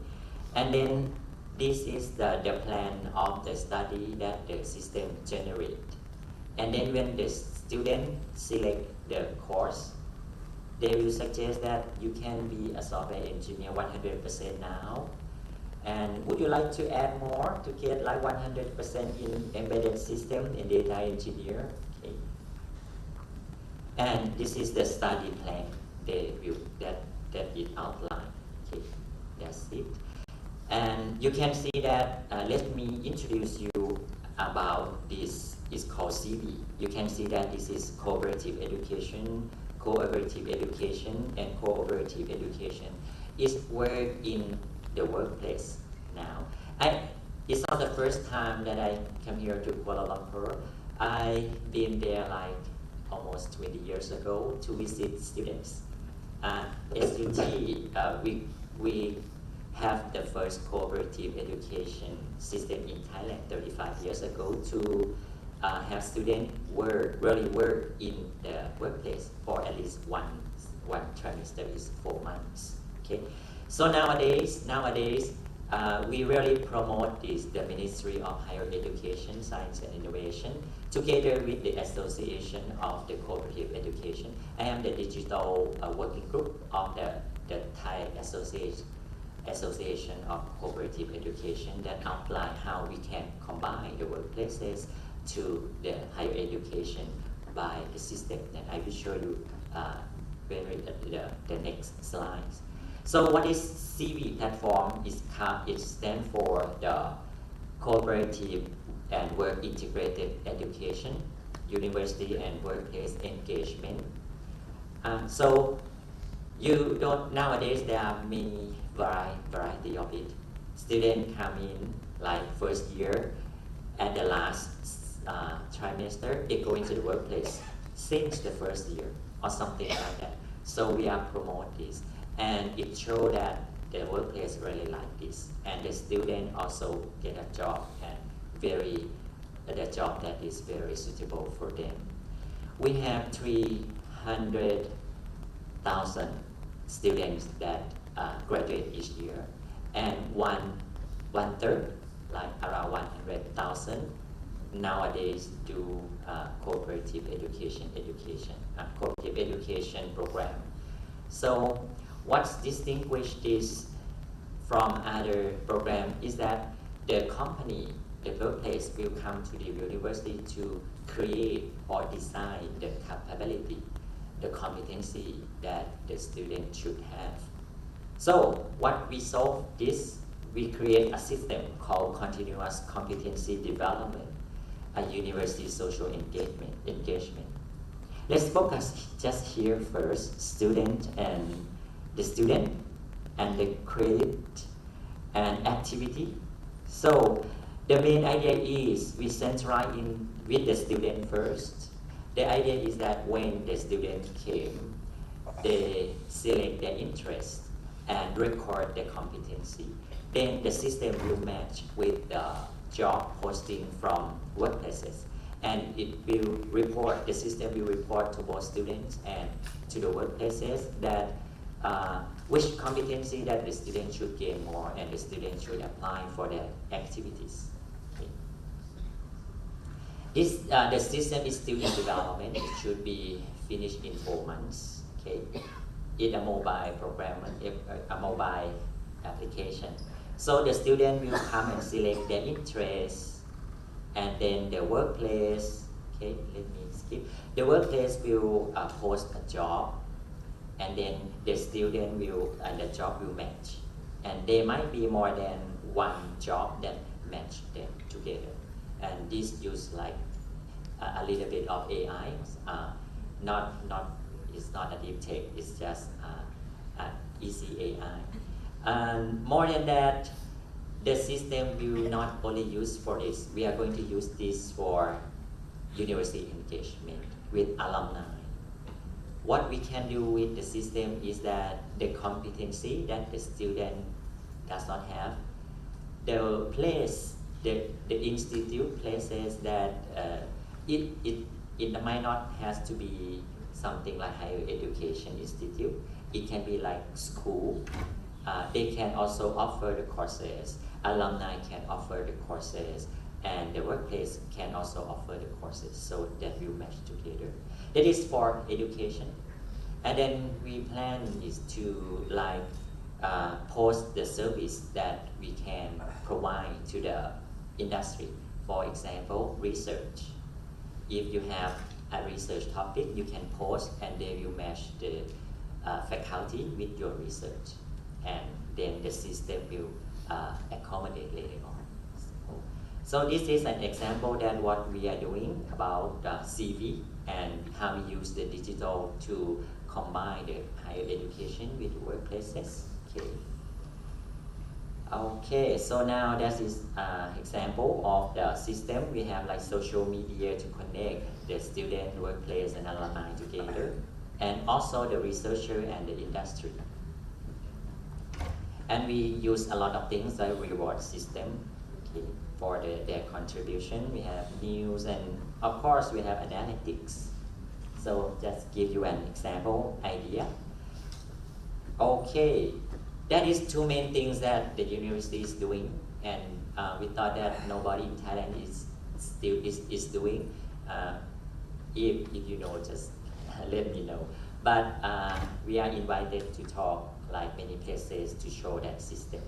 and then this is the plan of the study that the system generate. And then when the student select the course, they will suggest that you can be a software engineer 100% now. And would you like to add more to get like 100% in embedded system and data engineer? Okay. And this is the study plan they will that it outlined. Okay, that's it. And you can see that. Let me introduce you about this. It's called CV. You can see that this is cooperative education, and cooperative education is work in the workplace now. It's not the first time that I come here to Kuala Lumpur. I've been there like almost 20 years ago to visit students. SUT, we have the first cooperative education system in Thailand 35 years ago to have students really work in the workplace for at least one trimester, is 4 months. Okay, so nowadays we really promote this, the Ministry of Higher Education, Science and Innovation, together with the Association of the Cooperative Education. I am the digital working group of the Thai Association of Cooperative Education that outline how we can combine the workplaces to the higher education by the system. And I will show you the next slides. So what is CV platform? It stands for the Cooperative and Work Integrated Education, University and Workplace Engagement. So you don't, nowadays there are many variety of it. Students come in like first year, at the last trimester, they go into the workplace since the first year or something like that. So we are promote this, and it shows that the workplace really like this, and the student also get a job, and the job that is very suitable for them. We have 300,000 students that graduate each year, and one third, like around 100,000 nowadays do cooperative education program. So what's distinguished this from other program is that the company, the workplace will come to the university to create or design the capability, the competency that the student should have. So what we solve this, we create a system called continuous competency development, a university social engagement. Let's focus just here first, the student and the credit and activity. So the main idea is we centralize in with the student first. The idea is that when the student came, they select their interest and record their competency. Then the system will match with the job posting from workplaces, and it will report, the system will report to both students and to the workplaces that which competency that the student should gain more and the student should apply for their activities. Okay. This, the system is still in development. It should be finished in 4 months. Okay. It's a mobile program, a mobile application. So the student will come and select their interests, and then the workplace, okay, let me skip. The workplace will post a job, and then the student will, and the job will match. And there might be more than one job that match them together. And this use like a little bit of AI, it's not a deep tech, it's just easy AI. And more than that, the system will not only use for this, we are going to use this for university engagement with alumni. What we can do with the system is that the competency that the student does not have, the place, the institute places that it might not has to be something like higher education institute. It can be like school. They can also offer the courses. Alumni can offer the courses, and the workplace can also offer the courses, so that will match together. That is for education. And then we plan is to like post the service that we can provide to the industry. For example, research. If you have a research topic, you can post and they will match the faculty with your research, and then the system will accommodate later on. So this is an example that what we are doing about CV and how we use the digital to combine the higher education with workplaces. Okay, so now that is an example of the system. We have like social media to connect the student, workplace, and alumni together, and also the researcher and the industry. And we use a lot of things like reward system for their contribution. We have news, and of course we have analytics. So just give you an example idea. Okay, that is two main things that the university is doing, and we thought that nobody in Thailand is doing. If you know, just let me know. But we are invited to talk like many places to show that system.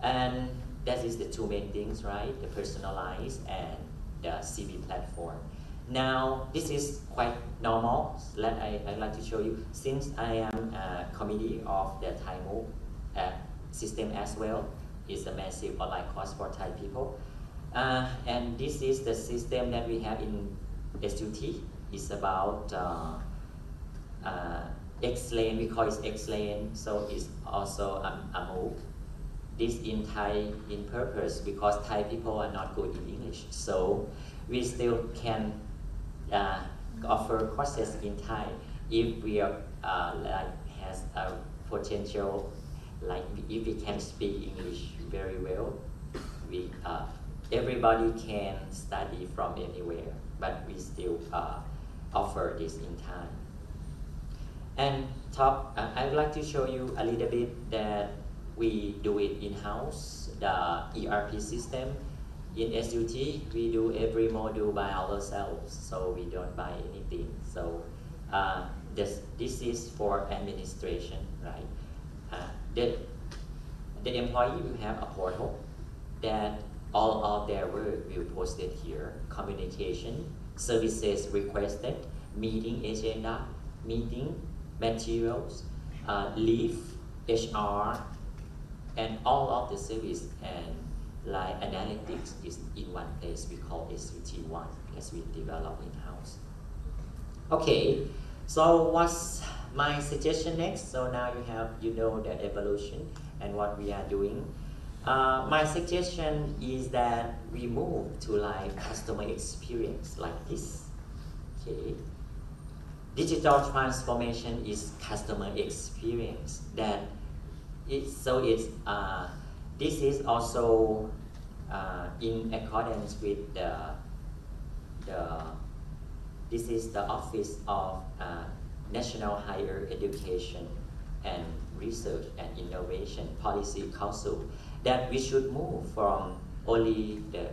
And that is the two main things, right? The personalized and the CV platform. Now, this is quite normal. I'd like to show you, since I am a committee of the Thai Move system as well. It's a massive online course for Thai people. And this is the system that we have in SUT. It's about X-Lane, we call it X-Lane, so it's also a MOOC. This in Thai in purpose because Thai people are not good in English, so we still can offer courses in Thai if we are like has a potential, like if we can speak English very well. We everybody can study from anywhere, but we still offer this in Thai. And I would like to show you a little bit that we do it in-house, the ERP system. In SUT, we do every module by ourselves, so we don't buy anything. So this is for administration, right? The employee will have a portal that all of their work will be posted here. Communication, services requested, meeting agenda, meeting materials, leave, HR, and all of the service and like analytics is in one place. We call SUT1 as we develop in-house. Okay, so what's my suggestion next? So now you know the evolution and what we are doing. My suggestion is that we move to like customer experience like this. Okay. Digital transformation is customer experience. This is also in accordance with this is the Office of National Higher Education and Research and Innovation Policy Council, that we should move from only the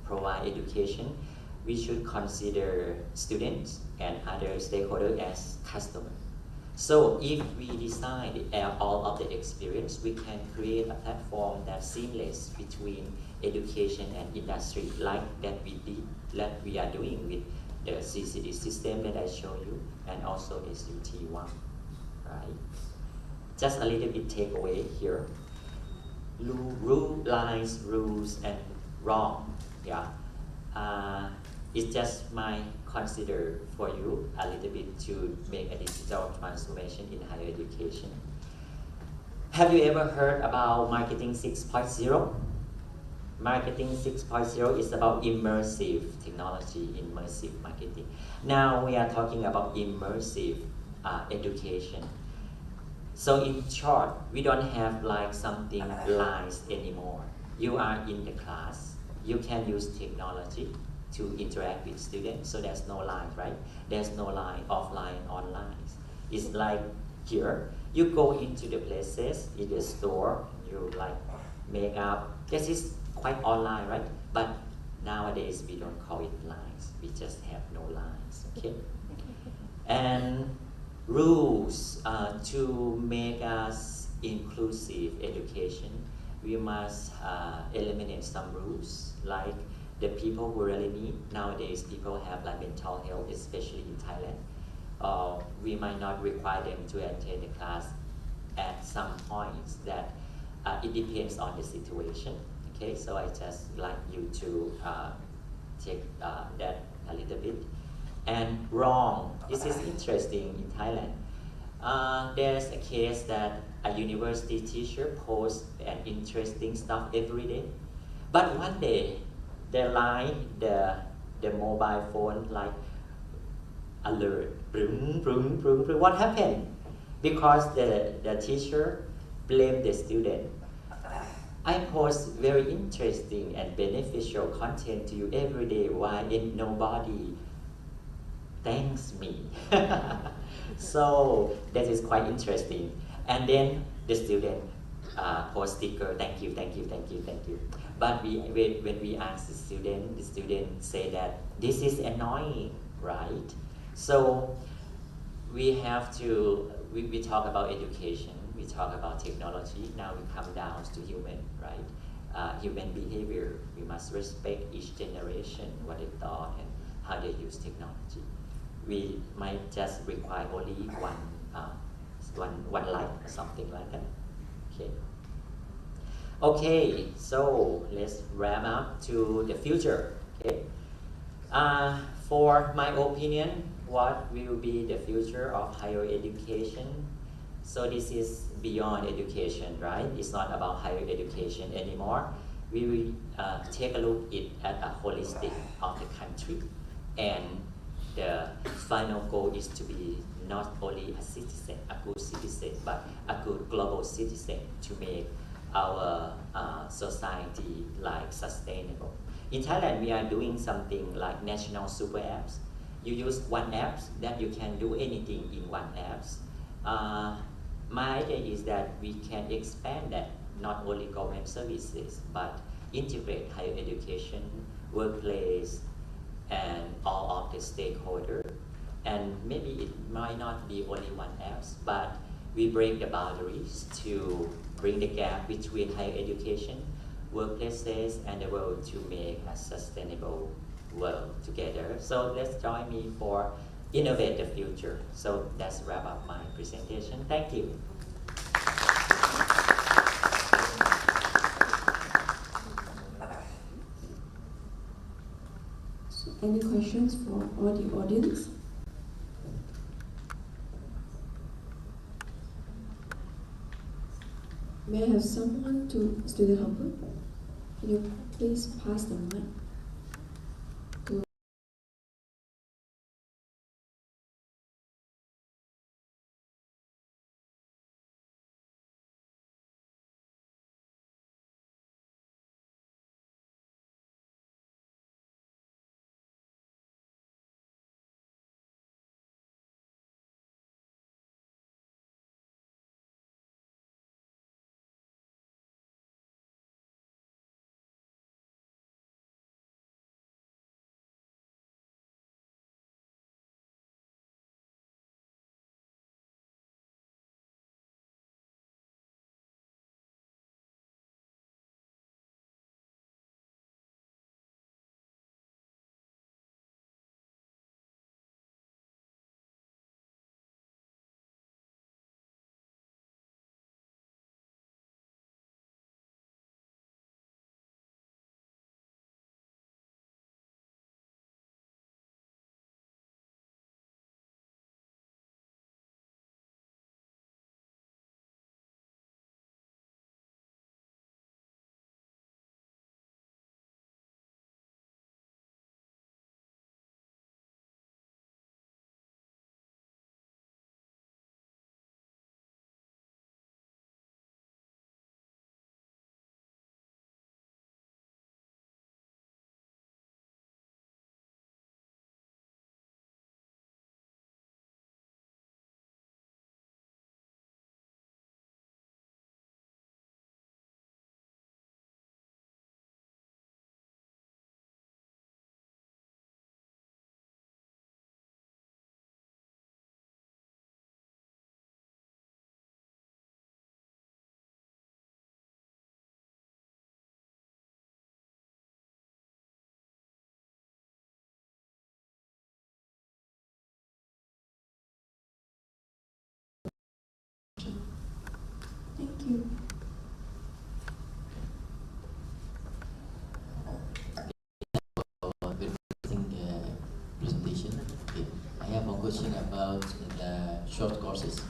provide education. We should consider students and other stakeholders as customers. So if we design all of the experience, we can create a platform that's seamless between education and industry, like that we are doing with the CCD system that I show you, and also SUT1, right? Just a little bit takeaway here. Lines, rules, and wrong. Yeah. It's just my consider for you a little bit to make a digital transformation in higher education. Have you ever heard about marketing 6.0? Marketing 6.0 is about immersive technology, immersive marketing. Now we are talking about immersive education. So in short, we don't have like something lines anymore. You are in the class, you can use technology to interact with students, so there's no line, right? There's no line, offline, online. It's like here, you go into the places, in the store, you like make up. This is quite online, right? But nowadays we don't call it lines, we just have no lines, okay? And rules to make us inclusive education, we must eliminate some rules, like the people who really need. Nowadays people have like mental health, especially in Thailand. We might not require them to attend the class at some points, that it depends on the situation. Okay, so I just like you to take that a little bit. And wrong, this is interesting in Thailand. There's a case that a university teacher posts an interesting stuff every day, but one day the line, the mobile phone like alert, vroom, vroom, vroom, vroom. What happened? Because the teacher blamed the student. I post very interesting and beneficial content to you every day. Why nobody thanks me? So that is quite interesting. And then the student post sticker, thank you, thank you, thank you, thank you. But when we ask the student say that this is annoying, right? So we have to, we talk about education, we talk about technology, now we come down to human, right? Human behavior, we must respect each generation, what they thought and how they use technology. We might just require only one light or something like that. Okay. Okay, so let's wrap up to the future. Okay. For my opinion, what will be the future of higher education? So this is beyond education, right? It's not about higher education anymore. We will take a look at a holistic of the country, and the final goal is to be not only a citizen, a good citizen, but a good global citizen to make our society like sustainable. In Thailand, we are doing something like national super apps. You use one app, that you can do anything in one app. My idea is that we can expand that, not only government services, but integrate higher education, workplace, and all of the stakeholders. And maybe it might not be only one app, but we break the boundaries to bring the gap between higher education, workplaces, and the world to make a sustainable world together. So let's join me for Innovate the Future. So that's wrap up my presentation. Thank you. So any questions for all the audience? May I have someone to student helper? Can you please pass the mic? you. Very interesting presentation. Okay. I have one question about the short courses.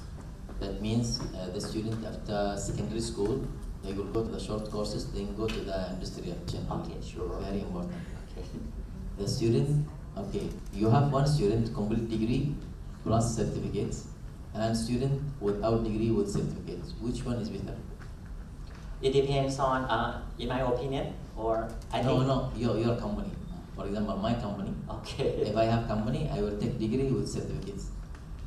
That means the student after secondary school, they will go to the short courses, then go to the industrial channel. Okay, sure. Very important. Okay. The student, okay, you have one student complete degree plus certificates, and student without degree with certificates. Which one is better? It depends on, in my opinion, or I think. No, your company. For example, my company. Okay. If I have company, I will take degree with certificates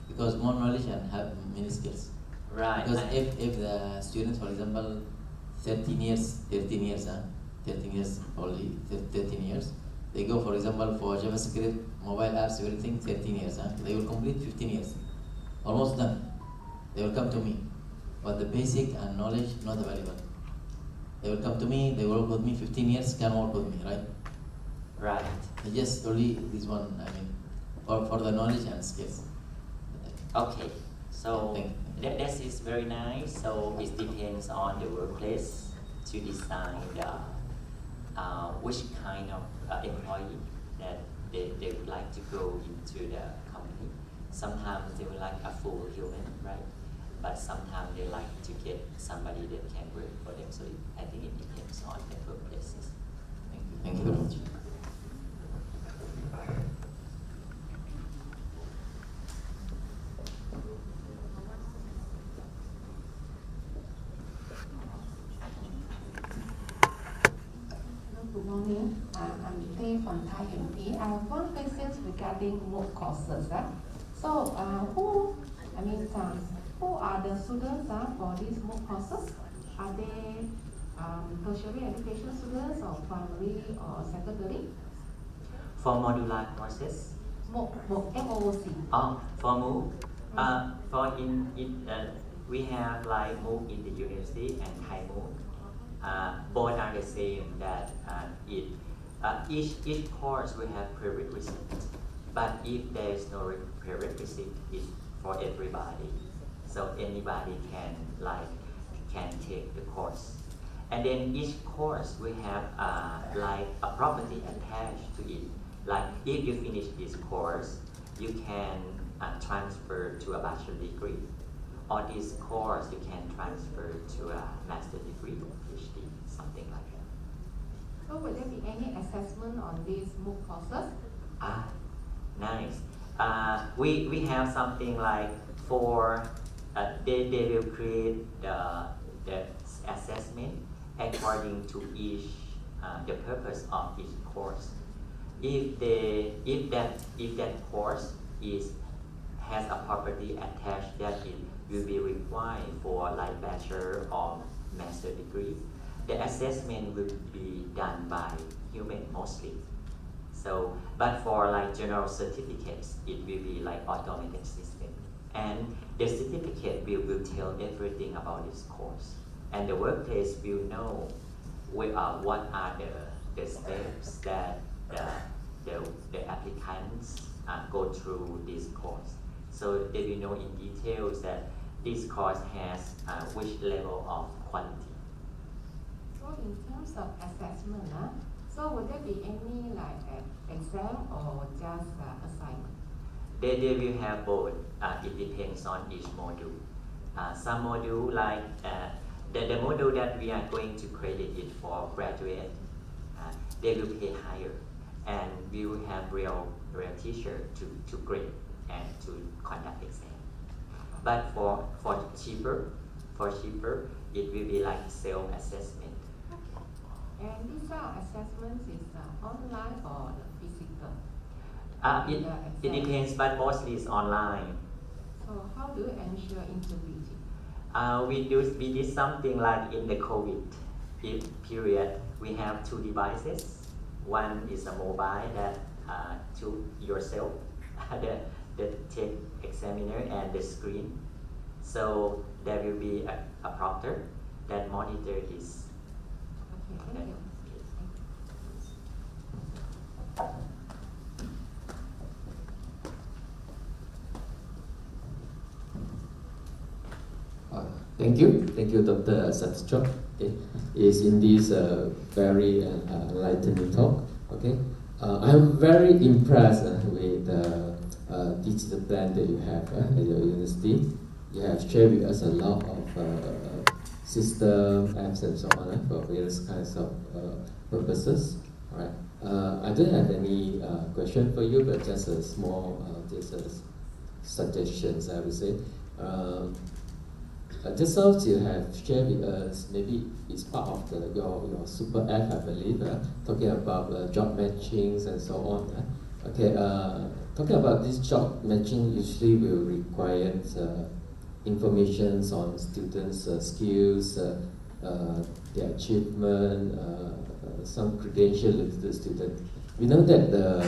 because more knowledge and have many skills. Right. Because if the student, for example, 13 years only, 13 years, they go, for example, for JavaScript, mobile apps, everything, 13 years. They will complete 15 years, almost done. They will come to me, but the basic and knowledge not available. They will come to me, they work with me 15 years, can work with me, right? Right. Just only this one, I mean, for the knowledge and skills. Okay. So Thank you. that is very nice. So it depends on the workplace to decide which kind of employee that they would like to go into the company. Sometimes they would like a full human, right? But sometimes they like to get somebody that can work for them. So I think it depends on the workplaces. Thank you very much. Good morning. I'm Tay from Thai MP. I have one question regarding MOOC courses. So, who are the students for these MOOC courses? Are they tertiary education students or primary or secondary? For modular courses, MOOC, MOOC. for MOOC, we have like MOOC in the university and Thai MOOC. Both are the same. That each course will have prerequisites, but if there is no prerequisite, it's for everybody. So anybody can take the course, and then each course will have like a property attached to it. Like if you finish this course, you can transfer to a bachelor degree, or this course you can transfer to a master degree or PhD, something like that. So, will there be any assessment on these MOOC courses? Nice. We have something like for they will create the assessment according to each the purpose of each course. If that course has a property attached that it will be required for like bachelor or master degree, the assessment will be done by human mostly. So, but for like general certificates, it will be like automated system, and the certificate will tell everything about this course, and the workplace will know what are the steps that the applicants go through this course. So they will know in details that this course has which level of quality. So, in terms of assessment, so will there be any like exam or just assignment? They will have both. It depends on each module. Some module like the module that we are going to credit it for graduate, they will pay higher, and we will have real teacher to grade and to conduct exam. But for cheaper, it will be like self-assessment. And these assessments is online or physical? It depends, but mostly it's online. So how do you ensure integrity? We did something like in the COVID period. We have two devices. One is a mobile that to yourself, the tech examiner and the screen. So there will be a proctor that monitor this. Okay, thank you. Thank you, Dr. Satidchoke. Okay, is in this very enlightening talk. Okay, I'm very impressed with the digital plan that you have at your university. You have shared with us a lot of system apps and so on for various kinds of purposes. All right. I don't have any question for you, but just a small suggestions, I would say. Just now you have shared with us, maybe it's part of your super app, I believe, talking about job matchings and so on. Okay, talking about this job matching usually will require information on students' skills, their achievement, some credentials of the student. We know that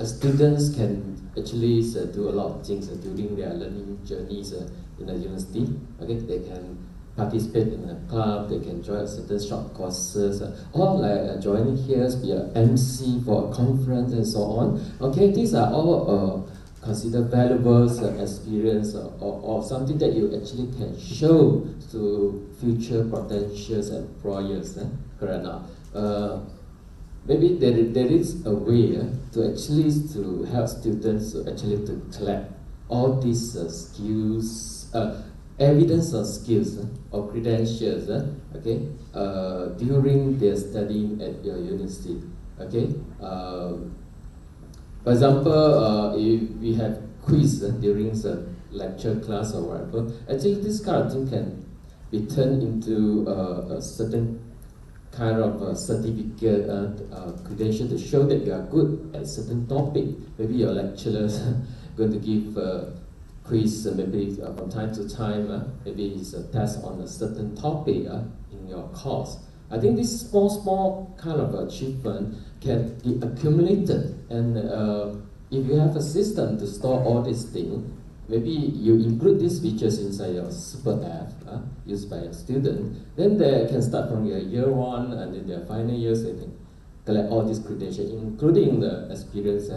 students can actually do a lot of things during their learning journeys in the university. Okay, they can participate in a club, they can join certain short courses, or like joining here, be an MC for a conference and so on. Okay, these are all considered valuable experience or something that you actually can show to future potential employers. Correct now. Maybe there is a way to actually to help students to actually to collect all these skills, evidence of skills or credentials, okay, during their studying at your university. Okay. For example, if we have quiz during the lecture class or whatever, actually this kind of thing can be turned into a certain kind of certificate credential to show that you are good at certain topic. Maybe your lecturers going to give quiz, maybe from time to time, maybe it's a test on a certain topic in your course. I think this small kind of achievement can be accumulated, and if you have a system to store all these things, maybe you include these features inside your super app used by a student, then they can start from your year one and then their final years, they can collect all these credentials, including the experience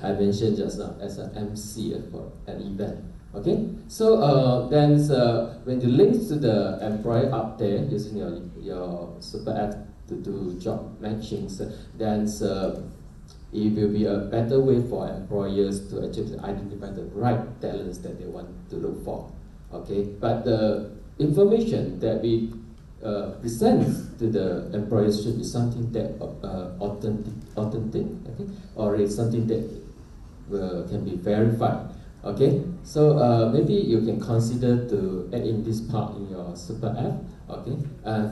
I mentioned just now as an MC for an event. Okay, so then when you link to the employer up there using your super app to do job matchings, then it will be a better way for employers to actually identify the right talents that they want to look for. Okay, but the information that we present to the employers should be something that authentic, okay, or it's something that can be verified. Okay, so maybe you can consider to add in this part in your super app. Okay,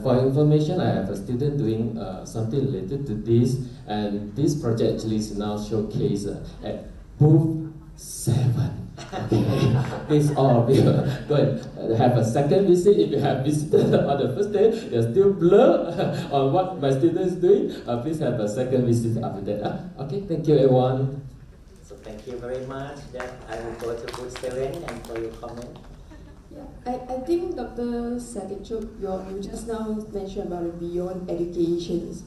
for information, I have a student doing something related to this, and this project actually is now showcased at booth 7. Okay, please all of you go and have a second visit. If you have visited on the first day, you're still blurred on what my student is doing, please have a second visit after that. Okay, thank you everyone. So thank you very much. Then I will go to booth 7 and for your comment. Yeah, I think Dr. Satidchoke, you just now mentioned about the beyond educations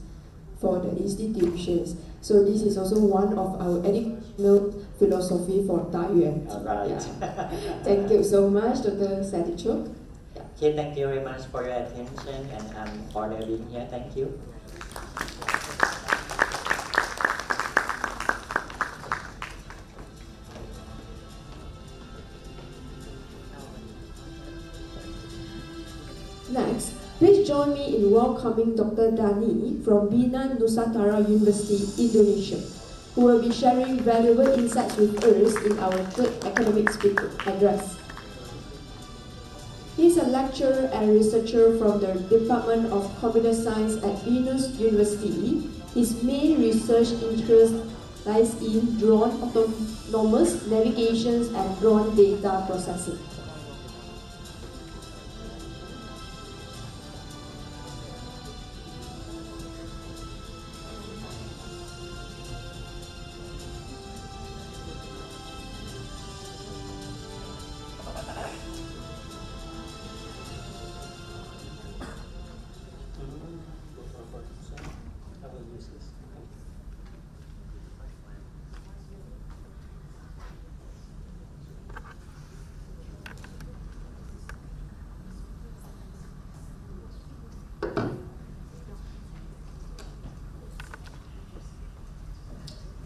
for the institutions. So this is also one of our educational philosophy for Taiyuan. All right. Yeah. Thank you so much, Dr. Satidchoke. Yeah. Okay, thank you very much for your attention and for being here. Thank you. Next, please join me in welcoming Dr. Dany from BINUS Nusantara University, Indonesia, who will be sharing valuable insights with us in our third academic speaker address. He is a lecturer and researcher from the Department of Computer Science at BINUS University. His main research interest lies in drone autonomous navigation and drone data processing.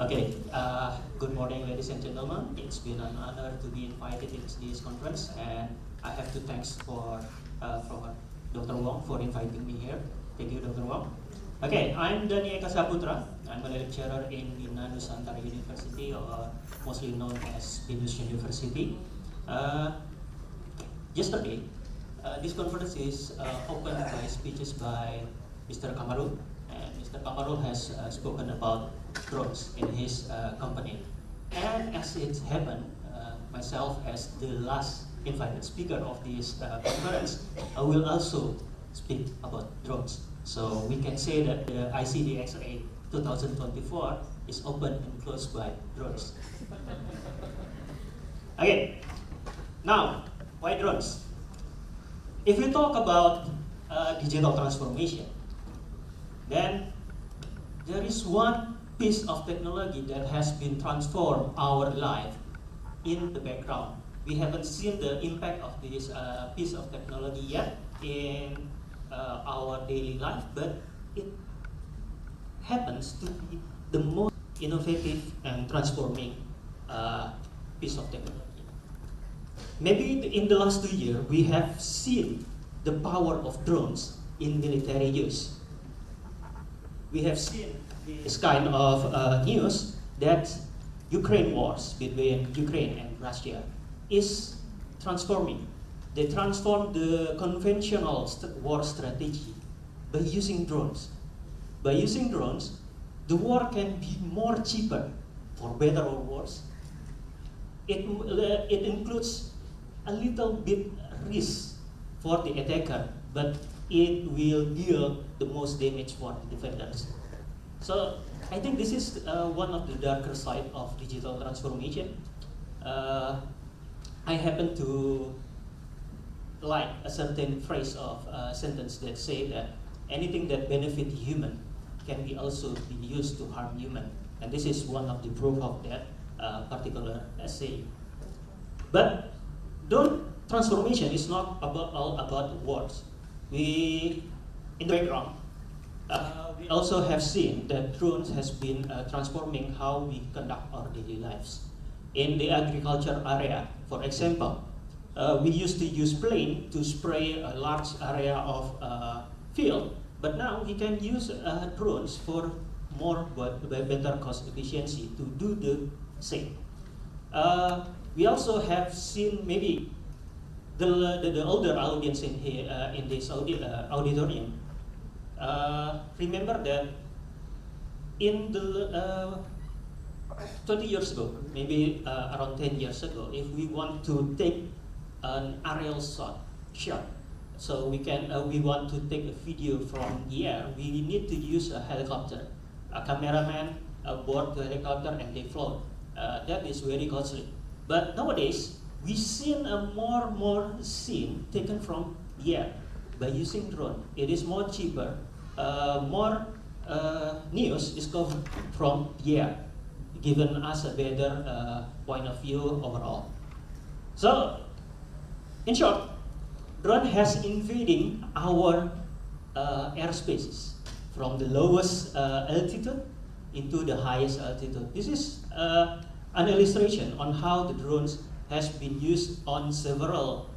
Okay, good morning, ladies and gentlemen. It's been an honor to be invited into this conference, and I have to thanks for Dr. Wong for inviting me here. Thank you, Dr. Wong. Okay, I'm Dany Saputra. I'm a lecturer in BINUS University, or mostly known as BINUS University. Yesterday, this conference is opened by speeches by Mr. Kamarul, and Mr. Kamarul has spoken about drones in his company. And as it happened, myself as the last invited speaker of this conference, I will also speak about drones. So we can say that the ICDXA 2024 is opened and closed by drones. Okay, now, why drones? If we talk about digital transformation, then there is one piece of technology that has been transformed our life in the background. We haven't seen the impact of this piece of technology yet in our daily life, but it happens to be the most innovative and transforming piece of technology. Maybe in the last 2 years, we have seen the power of drones in military use. We have seen this kind of news that Ukraine wars between Ukraine and Russia is transforming. They transform the conventional war strategy by using drones. By using drones, the war can be more cheaper, for better or worse. It includes a little bit risk for the attacker, but it will deal the most damage for the defenders. So I think this is one of the darker side of digital transformation. I happen to like a certain phrase of sentence that say that anything that benefits human can be also be used to harm human, and this is one of the proof of that particular essay. But drone transformation is not all about words. We, in the background, we also have seen that drones has been transforming how we conduct our daily lives. In the agriculture area, for example, we used to use plane to spray a large area of field, but now we can use drones for better cost efficiency to do the same. We also have seen maybe the older audience in here in this auditorium. Remember that in the 20 years ago, maybe around 10 years ago, if we want to take an aerial shot, so we want to take a video from the air, we need to use a helicopter, a cameraman aboard the helicopter, and they float. That is very costly. But nowadays, we've seen a more scene taken from the air by using drone. It is more cheaper, more news is covered from the air, giving us a better point of view overall. So, in short, drone has invading our airspaces from the lowest altitude into the highest altitude. This is an illustration on how the drones has been used on several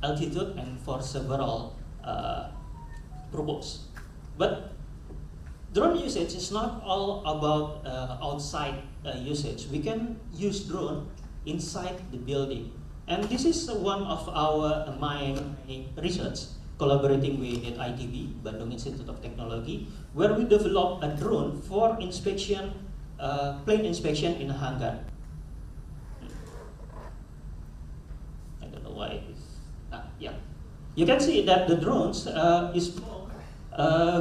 altitude and for several purposes. But drone usage is not all about outside usage. We can use drone inside the building. And this is one of my research, collaborating with ITB, Bandung Institute of Technology, where we developed a drone for inspection, plane inspection in a hangar. I don't know why it is. Yeah. You can see that the drones is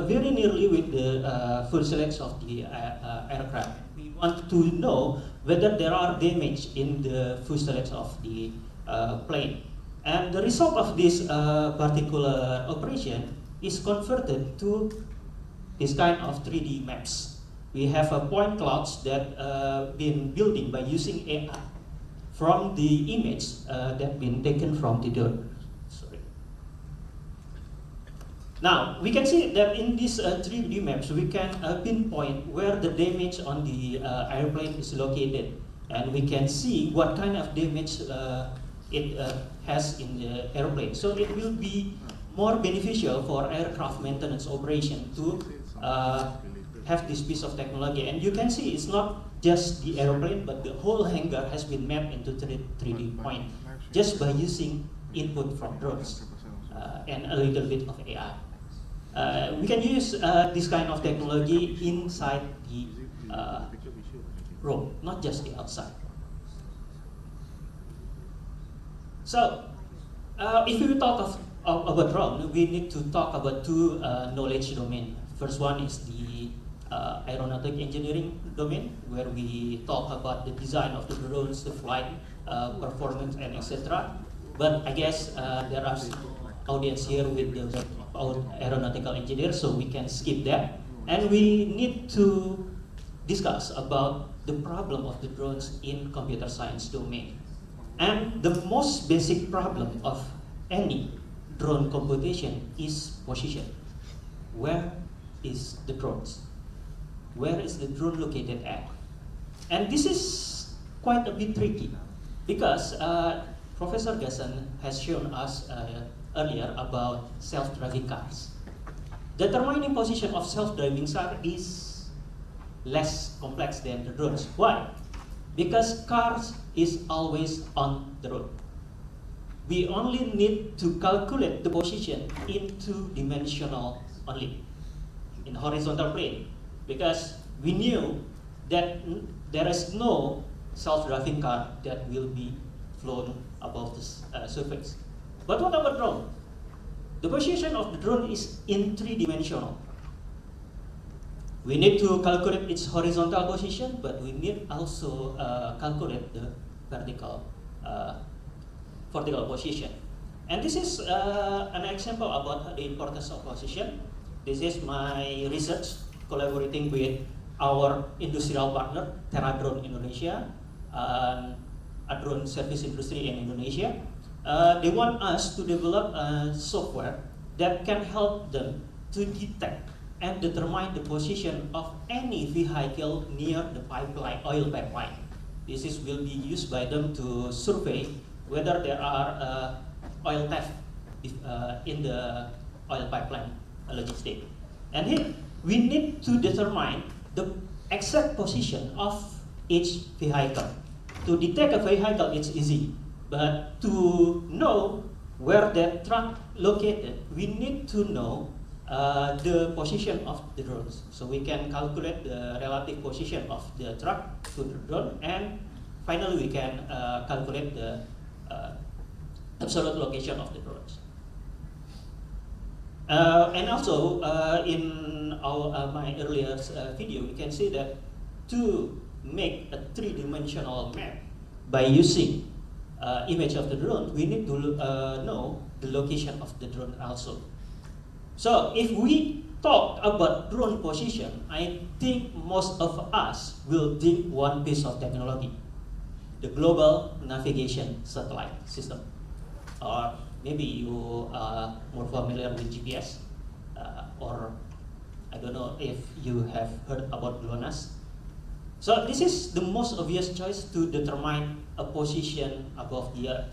very nearly with the fuselage of the aircraft. We want to know whether there are damage in the fuselage of the plane. And the result of this particular operation is converted to this kind of 3D maps. We have a point clouds that been building by using AI from the image that been taken from the drone. Sorry. Now, we can see that in these 3D maps, we can pinpoint where the damage on the airplane is located. And we can see what kind of damage it has in the airplane. So it will be more beneficial for aircraft maintenance operation to have this piece of technology. And you can see it's not just the airplane, but the whole hangar has been mapped into 3D point just by using input from drones and a little bit of AI. We can use this kind of technology inside the room, not just the outside. So, if we talk about drone, we need to talk about two knowledge domains. First one is the aeronautic engineering domain, where we talk about the design of the drones, the flight performance, and etc. But I guess there are audience here with the aeronautical engineers, so we can skip that. And we need to discuss about the problem of the drones in computer science domain. And the most basic problem of any drone computation is position. Where is the drones? Where is the drone located at? And this is quite a bit tricky because Professor Ghassan has shown us earlier about self-driving cars. Determining position of self-driving car is less complex than the drones. Why? Because cars is always on the road. We only need to calculate the position in two-dimensional only, in horizontal plane, because we knew that there is no self-driving car that will be flown above the surface. But what about drone? The position of the drone is in three-dimensional. We need to calculate its horizontal position, but we need also calculate the vertical position. And this is an example about the importance of position. This is my research collaborating with our industrial partner, Terradrone Indonesia, a drone service industry in Indonesia. They want us to develop a software that can help them to detect and determine the position of any vehicle near the pipeline, oil pipeline. This will be used by them to survey whether there are oil theft in the oil pipeline logistic. And here we need to determine the exact position of each vehicle. To detect a vehicle, it's easy. But to know where that truck located, we need to know the position of the drones. So we can calculate the relative position of the truck to the drone, and finally we can calculate the absolute location of the drones. And also in my earlier video, we can see that to make a three-dimensional map by using image of the drone, we need to know the location of the drone also. So if we talk about drone position, I think most of us will think one piece of technology, the global navigation satellite system. Or maybe you are more familiar with GPS, or I don't know if you have heard about GLONASS. So this is the most obvious choice to determine a position above the Earth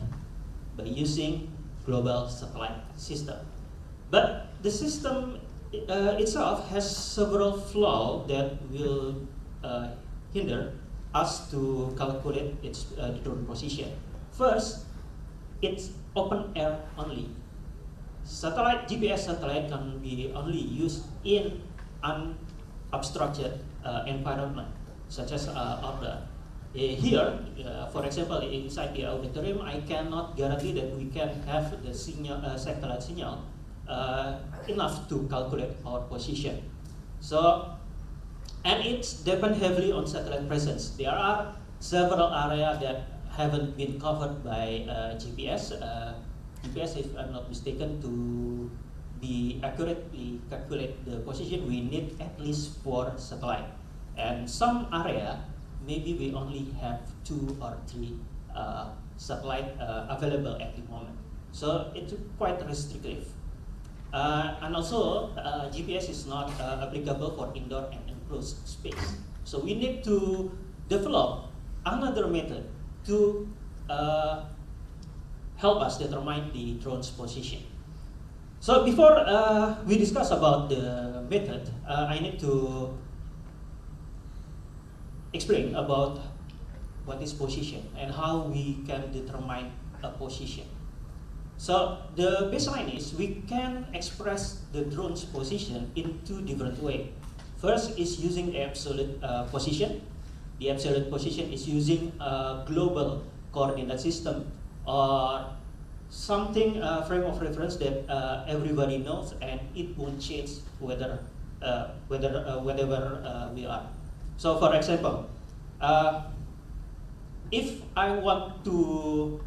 by using global satellite system. But the system itself has several flaws that will hinder us to calculate its drone position. First, it's open air only. GPS satellite can be only used in unobstructed environment, such as outdoor. Here, for example, inside the auditorium, I cannot guarantee that we can have the satellite signal enough to calculate our position. So, and it's depend heavily on satellite presence. There are several areas that haven't been covered by GPS. GPS, if I'm not mistaken, to be accurately calculate the position, we need at least 4 satellites. And some area, maybe we only have 2 or 3 satellites available at the moment. So it's quite restrictive. And also, GPS is not applicable for indoor and enclosed space. So we need to develop another method to help us determine the drone's position. So before we discuss about the method, I need to explain about what is position and how we can determine a position. So the baseline is we can express the drone's position in two different ways. First is using the absolute position. The absolute position is using a global coordinate system or something frame of reference that everybody knows, and it won't change whether wherever we are. So, for example, if I want to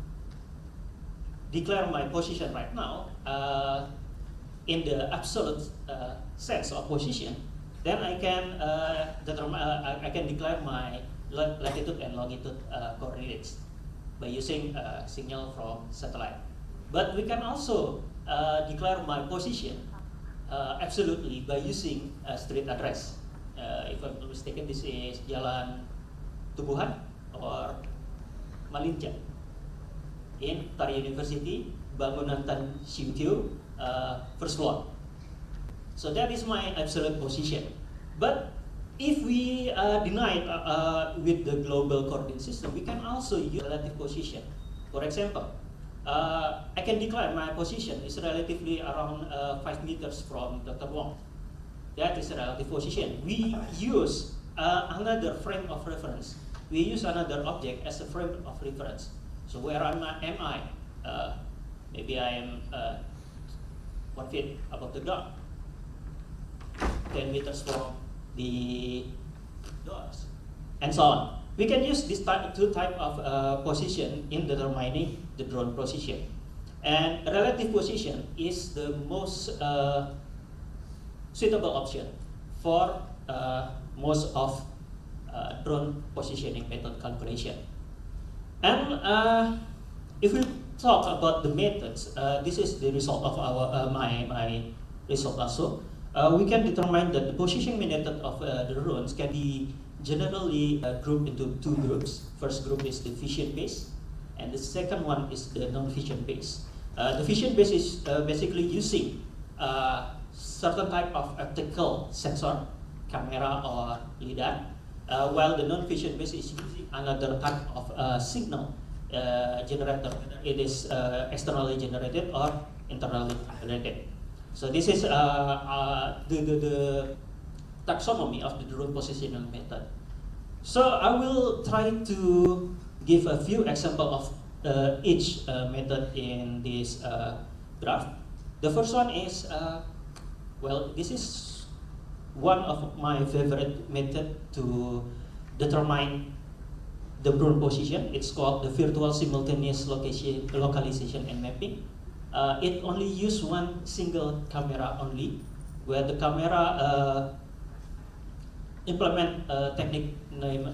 declare my position right now in the absolute sense of position, then I can I can declare my latitude and longitude coordinates by using a signal from satellite. But we can also declare my position absolutely by using a street address. If I'm not mistaken, this is Jalan Tubuhan or Malinca in Tari University, Bangunan Tan Siu Tiu, first floor. So that is my absolute position. But if we deny it with the global coordinate system, we can also use relative position. For example, I can declare my position is relatively around 5 meters from Dr. Wong. That is a relative position. We use another frame of reference. We use another object as a frame of reference. So where am I? Maybe I am 1 feet above the ground, 10 meters from the doors, and so on. We can use this two type of position in determining the drone position. And relative position is the most suitable option for most of drone positioning method calculation. And if we talk about the methods, this is the result of our my result also. We can determine that the positioning method of the drones can be generally grouped into two groups. First group is the vision based, and the second one is the non-vision based. The vision based is basically using certain type of optical sensor, camera or lidar, while the non-vision based is using another type of signal generator. It is externally generated or internally generated. So this is the taxonomy of the drone positioning method. So I will try to give a few examples of each method in this graph. The first one is, well, this is one of my favorite method to determine the drone position. It's called the virtual simultaneous localization and mapping. It only uses one single camera only, where the camera implement a technique named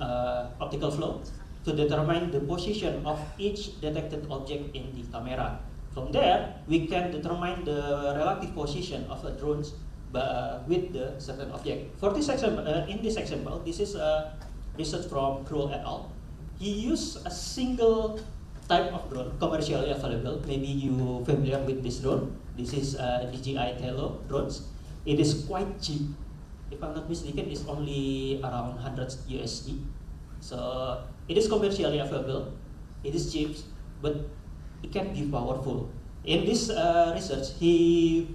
optical flow to determine the position of each detected object in the camera. From there, we can determine the relative position of the drones with the certain object. For this example, in this example, this is research from Krull et al. He used a single type of drone commercially available. Maybe you familiar with this drone. This is DJI Tello drones. It is quite cheap. If I'm not mistaken, it's only around 100 USD. So it is commercially available. It is cheap, but it can be powerful. In this research, he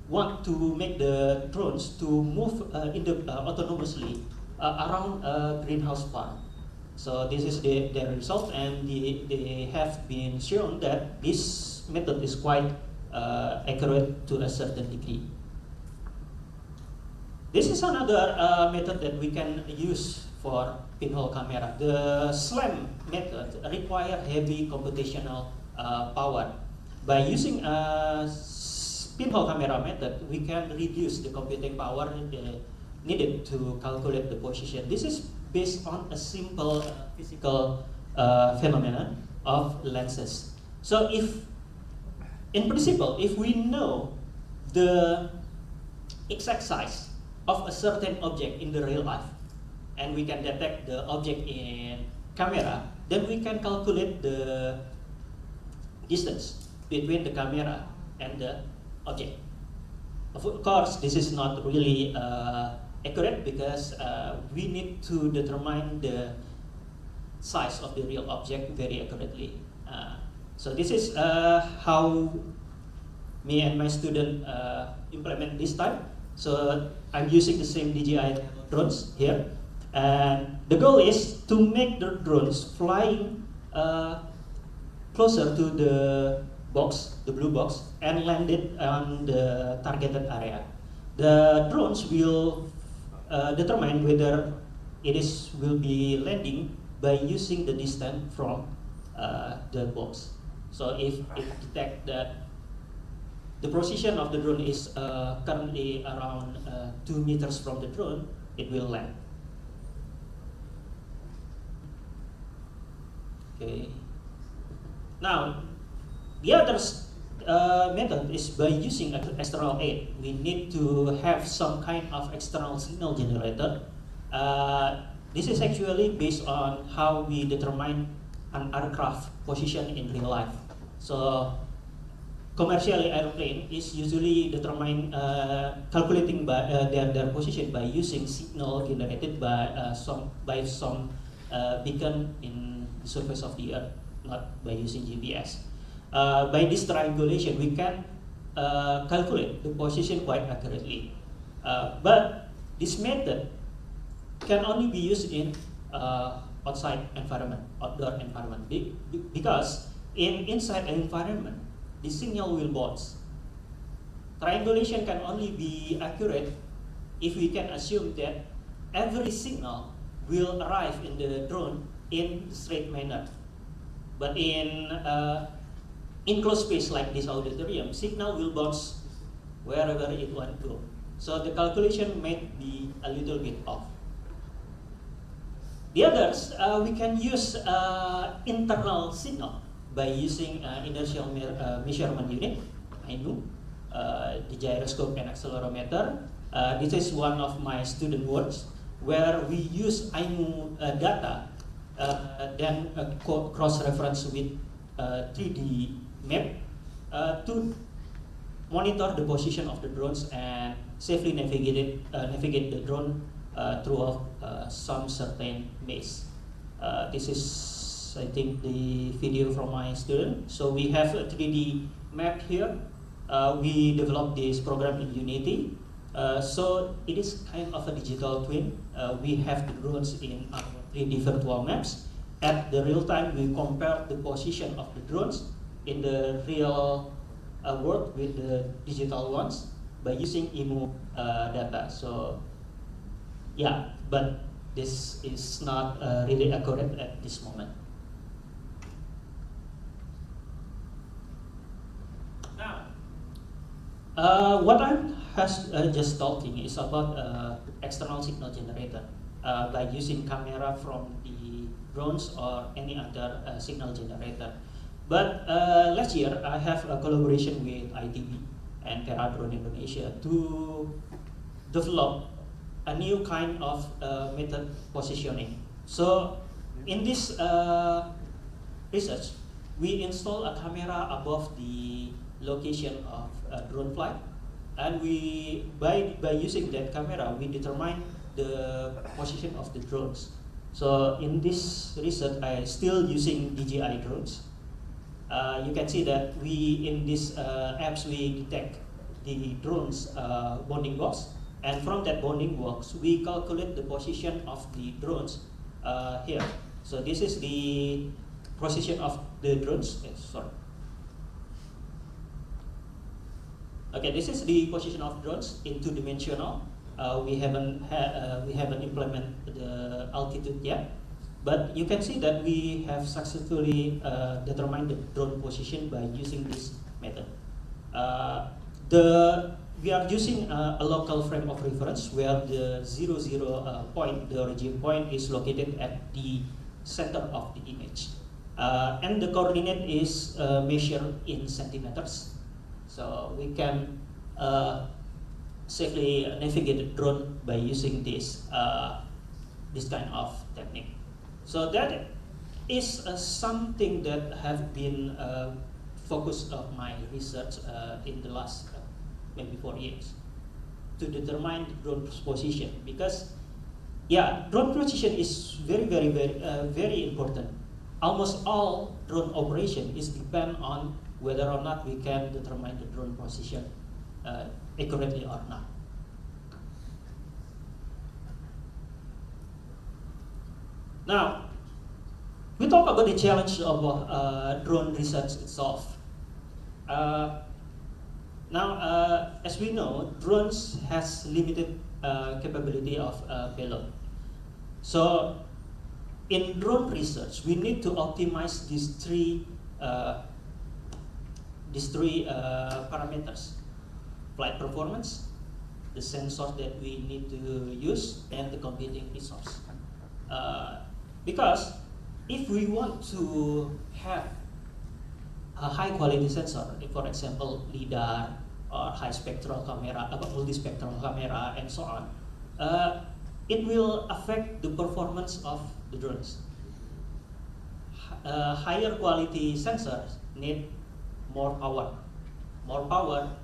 want to make the drones to move autonomously around a greenhouse farm. So this is their result, and they have been shown that this method is quite accurate to a certain degree. This is another method that we can use for pinhole camera. The SLAM method requires heavy computational power. By using a pinhole camera method, we can reduce the computing power needed to calculate the position. This is based on a simple physical phenomenon of lenses. So if, in principle, if we know the exact size of a certain object in the real life, and we can detect the object in camera, then we can calculate the distance between the camera and the object. Of course, this is not really accurate because we need to determine the size of the real object very accurately. So this is how me and my student implement this time. So I'm using the same DJI drones here, and the goal is to make the drones flying closer to the box, the blue box, and land it on the targeted area. The drones will determine whether it will be landing by using the distance from the box. So if it detects that the position of the drone is currently around 2 meters from the drone, it will land. Okay. Now, the other method is by using external aid. We need to have some kind of external signal generator. This is actually based on how we determine an aircraft position in real life. So, commercially airplane is usually determined calculating by their position by using signal generated by some beacon in the surface of the earth, not by using GPS. By this triangulation, we can calculate the position quite accurately. But this method can only be used in outside environment, outdoor environment, because inside an environment, the signal will bounce. Triangulation can only be accurate if we can assume that every signal will arrive in the drone in a straight manner. But in enclosed space like this auditorium, signal will bounce wherever it wants to go. So the calculation might be a little bit off. The others, we can use internal signal by using inertial measurement unit, INU, the gyroscope and accelerometer. This is one of my student works where we use INU data, then cross-reference with 3D map to monitor the position of the drones and safely navigate the drone throughout some certain maze. This is, I think, the video from my student. So we have a 3D map here. We developed this program in Unity. So it is kind of a digital twin. We have the drones in our 3D virtual maps. At the real time, we compare the position of the drones in the real world with the digital ones by using IMU data. So yeah, but this is not really accurate at this moment. Now, what I'm just talking is about external signal generator by using camera from the drones or any other signal generator. But last year, I have a collaboration with ITB and Teradrone Indonesia to develop a new kind of method positioning. So in this research, we install a camera above the location of a drone flight, and we by using that camera, we determine the position of the drones. So in this research, I still using DJI drones. You can see that in this apps we detect the drones bounding box, and from that bounding box we calculate the position of the drones here. So this is the position of the drones. Okay, this is the position of drones in two-dimensional. We haven't implemented the altitude yet, but you can see that we have successfully determined the drone position by using this method. We are using a local frame of reference where the 0, 0 point, the origin point, is located at the center of the image, and the coordinate is measured in centimeters. So we can safely navigate the drone by using this kind of technique. So that is something that have been focus of my research in the last maybe 4 years, to determine the drone position, because drone position is very important. Almost all drone operation is depend on whether or not we can determine the drone position accurately or not. Now, we talk about the challenge of drone research itself. As we know, drones has limited capability of payload. So, in drone research, we need to optimize these three parameters: flight performance, the sensors that we need to use, and the computing resource. Because if we want to have a high quality sensor, for example, LIDAR or high spectral camera, multispectral camera, and so on, it will affect the performance of the drones. Higher quality sensors need more power. More power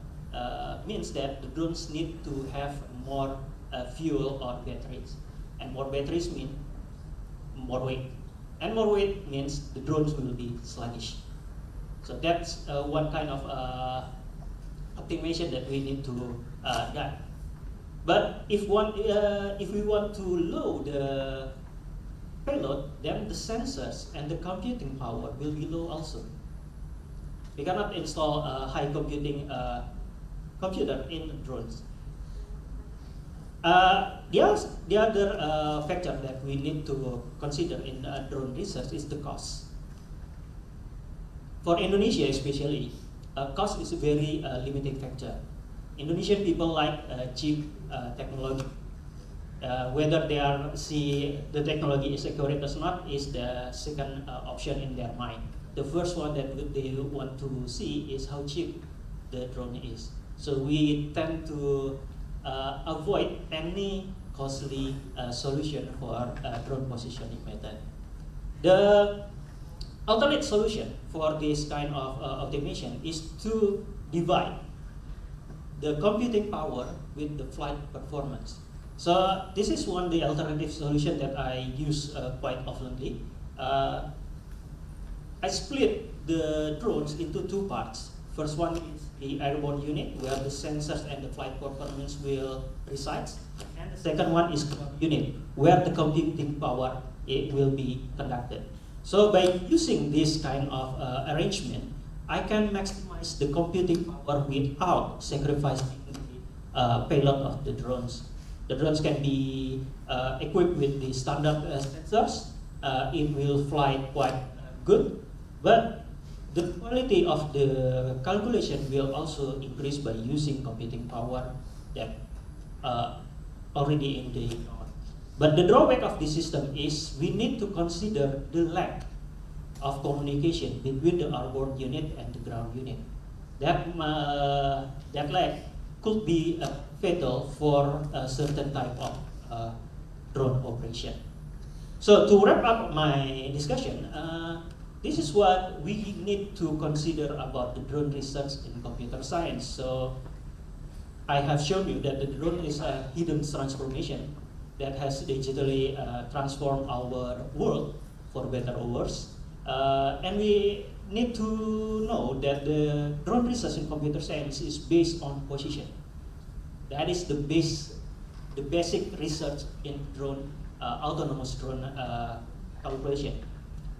means that the drones need to have more fuel or batteries, and more batteries mean more weight, and more weight means the drones will be sluggish. So that's one kind of optimization that we need to done. But if we want to load the payload, then the sensors and the computing power will be low also. We cannot install a high computing computer in drones. The other factor that we need to consider in drone research is the cost. For Indonesia especially, cost is a very limiting factor. Indonesian people like cheap technology. Whether they see the technology is accurate or not is the second option in their mind. The first one that they want to see is how cheap the drone is. So we tend to avoid any costly solution for drone positioning method. The alternate solution for this kind of optimization is to divide the computing power with the flight performance. So this is the alternative solution that I use quite oftenly. I split the drones into two parts. First one is the airborne unit, where the sensors and the flight performance will reside, and the second one is the unit, where the computing power will be conducted. So by using this kind of arrangement, I can maximize the computing power without sacrificing the payload of the drones. The drones can be equipped with the standard sensors. It will fly quite good, but the quality of the calculation will also increase by using computing power that already in the drone. But the drawback of this system is we need to consider the lack of communication between the airborne unit and the ground unit. That lack could be fatal for a certain type of drone operation. So to wrap up my discussion, this is what we need to consider about the drone research in computer science. So I have shown you that the drone is a hidden transformation that has digitally transformed our world for better or worse. And we need to know that the drone research in computer science is based on position. That is the basic research in drone, autonomous drone calculation.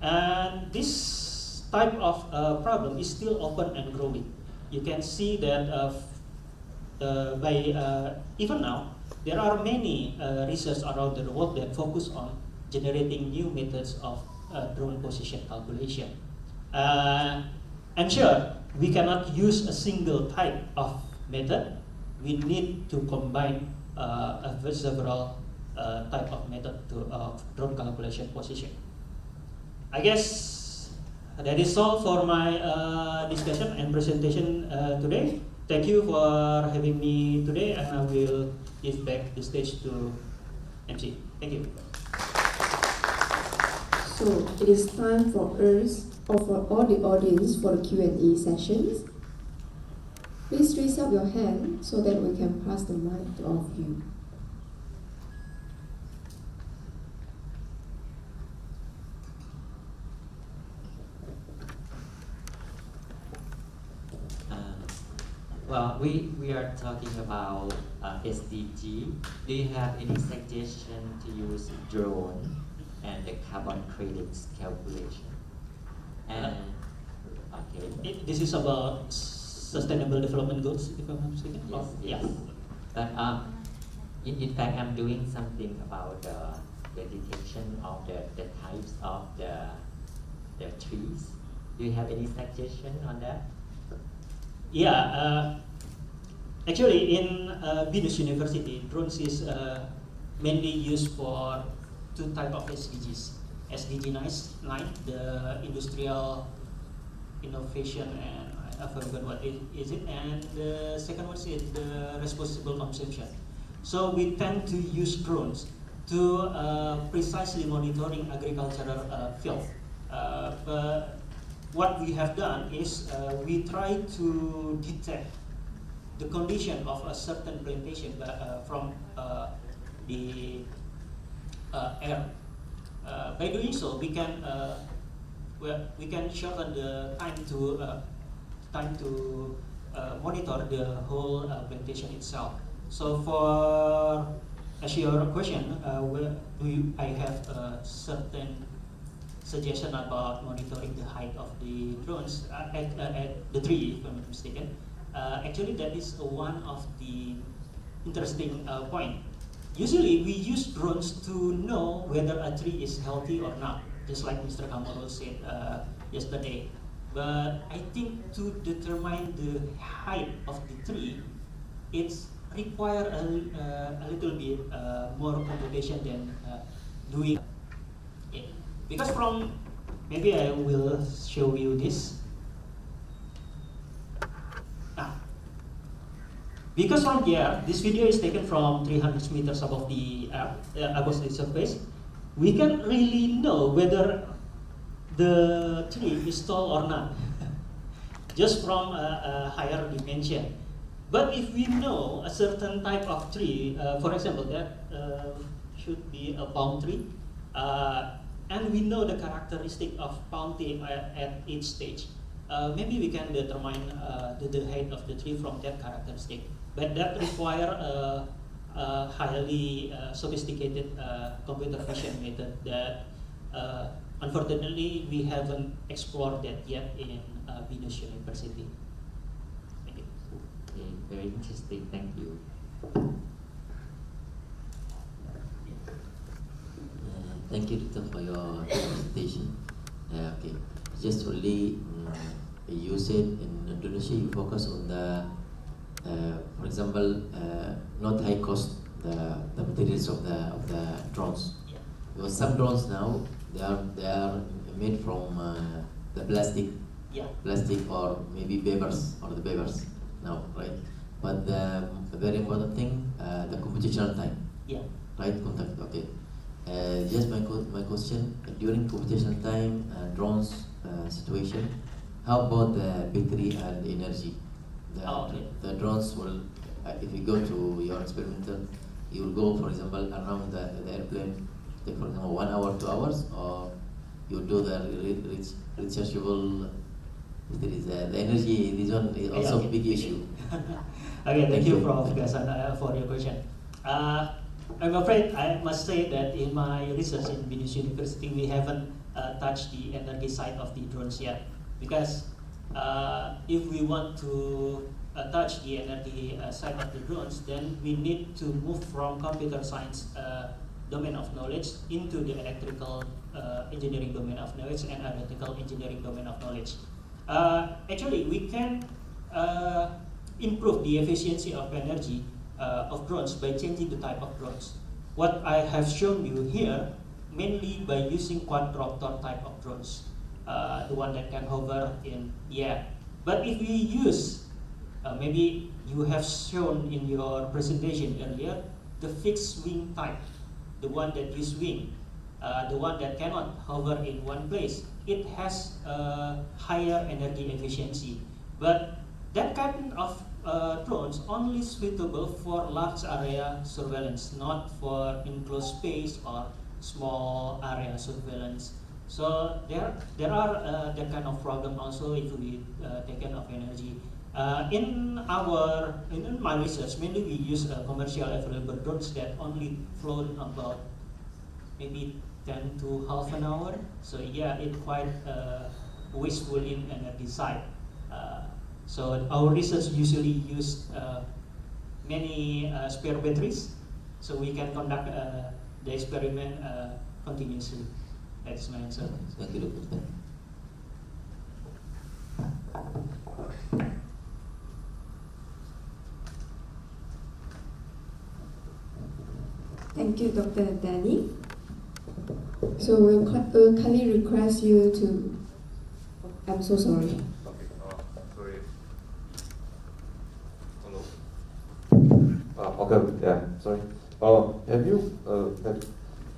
And this type of problem is still open and growing. You can see that even now, there are many research around the world that focus on generating new methods of drone position calculation. And sure, we cannot use a single type of method. We need to combine several type of method of drone calculation position. I guess that is all for my discussion and presentation today. thank you for having me today, and I will give back the stage to MC. Thank you. So it is time for us, or for all the audience, for the Q&A sessions. Please raise up your hand so that we can pass the mic to all of you. Well, we are talking about SDG. Do you have any suggestion to use drone and the carbon credits calculation? And okay, This is about Sustainable Development Goals, if I'm not mistaken. yes, Yeah. yes. But in fact, I'm doing something about the detection of the types of the trees. Do you have any suggestion on that? Yeah, actually in BINUS University, drones is mainly used for two type of SDGs. SDG 9, the industrial innovation, and I forgot what is it, and the second one is the responsible consumption. So we tend to use drones to precisely monitoring agricultural field. But what we have done is we try to detect the condition of a certain plantation from the air. By doing so, we can shorten the time to monitor the whole plantation itself. So for as your question, I have a certain suggestion about monitoring the height of the drones at the tree, if I'm not mistaken. Actually, that is one of the interesting point. Usually, we use drones to know whether a tree is healthy or not, just like Mr. Kamarul said yesterday. But I think to determine the height of the tree, it's require a little bit more computation than doing it. Because from, maybe I will show you this. Because from here, this video is taken from 300 meters above the surface, we can really know whether the tree is tall or not, just from a higher dimension. But if we know a certain type of tree, for example, that should be a palm tree, and we know the characteristic of palm tree at each stage, maybe we can determine the height of the tree from that characteristic. But that require a highly sophisticated computer vision method that unfortunately we haven't explored that yet in BINUS University. Thank you. Okay, very interesting. Thank you. Thank you, Doctor, for your presentation. Okay, just only you said in Indonesia you focus on the, for example, not high cost the materials of the drones. Yeah. Because some drones now they are made from the plastic. Yeah. Plastic or maybe papers or the papers now, right? But the very important thing, the computational time. Yeah. Right, contact. Okay. Just my question, during computational time drones situation, how about the battery and energy? The drones will, if you go to your experimental, you will go, for example, around the airplane, take for example 1 hour, 2 hours, or you do the rechargeable. There is the energy. This one is also a big issue. Okay, thank you, Prof. Ghassan, for your question. I'm afraid I must say that in my research in BINUS University, we haven't touched the energy side of the drones yet. Because if we want to touch the energy side of the drones, then we need to move from computer science domain of knowledge into the electrical engineering domain of knowledge and aeronautical engineering domain of knowledge. Actually, we can improve the efficiency of energy of drones by changing the type of drones. What I have shown you here, mainly by using quadropter type of drones, the one that can hover in the air. But if we use maybe you have shown in your presentation earlier the fixed wing type, the one that you swing, the one that cannot hover in one place. It has higher energy efficiency, but that kind of drones only suitable for large area surveillance, not for enclosed space or small area surveillance. So there are that kind of problem also if we take care of energy. In my research, mainly we use commercial available drones that only float about maybe 10 to half an hour. So yeah, it's quite wasteful in energy side. So our research usually use many spare batteries, so we can conduct the experiment continuously. That's my answer. Thank you, Dr. Thank you, Dr. Dany. So we'll kindly request you to. I'm so sorry. Okay, sorry. Hello. Okay, yeah, sorry.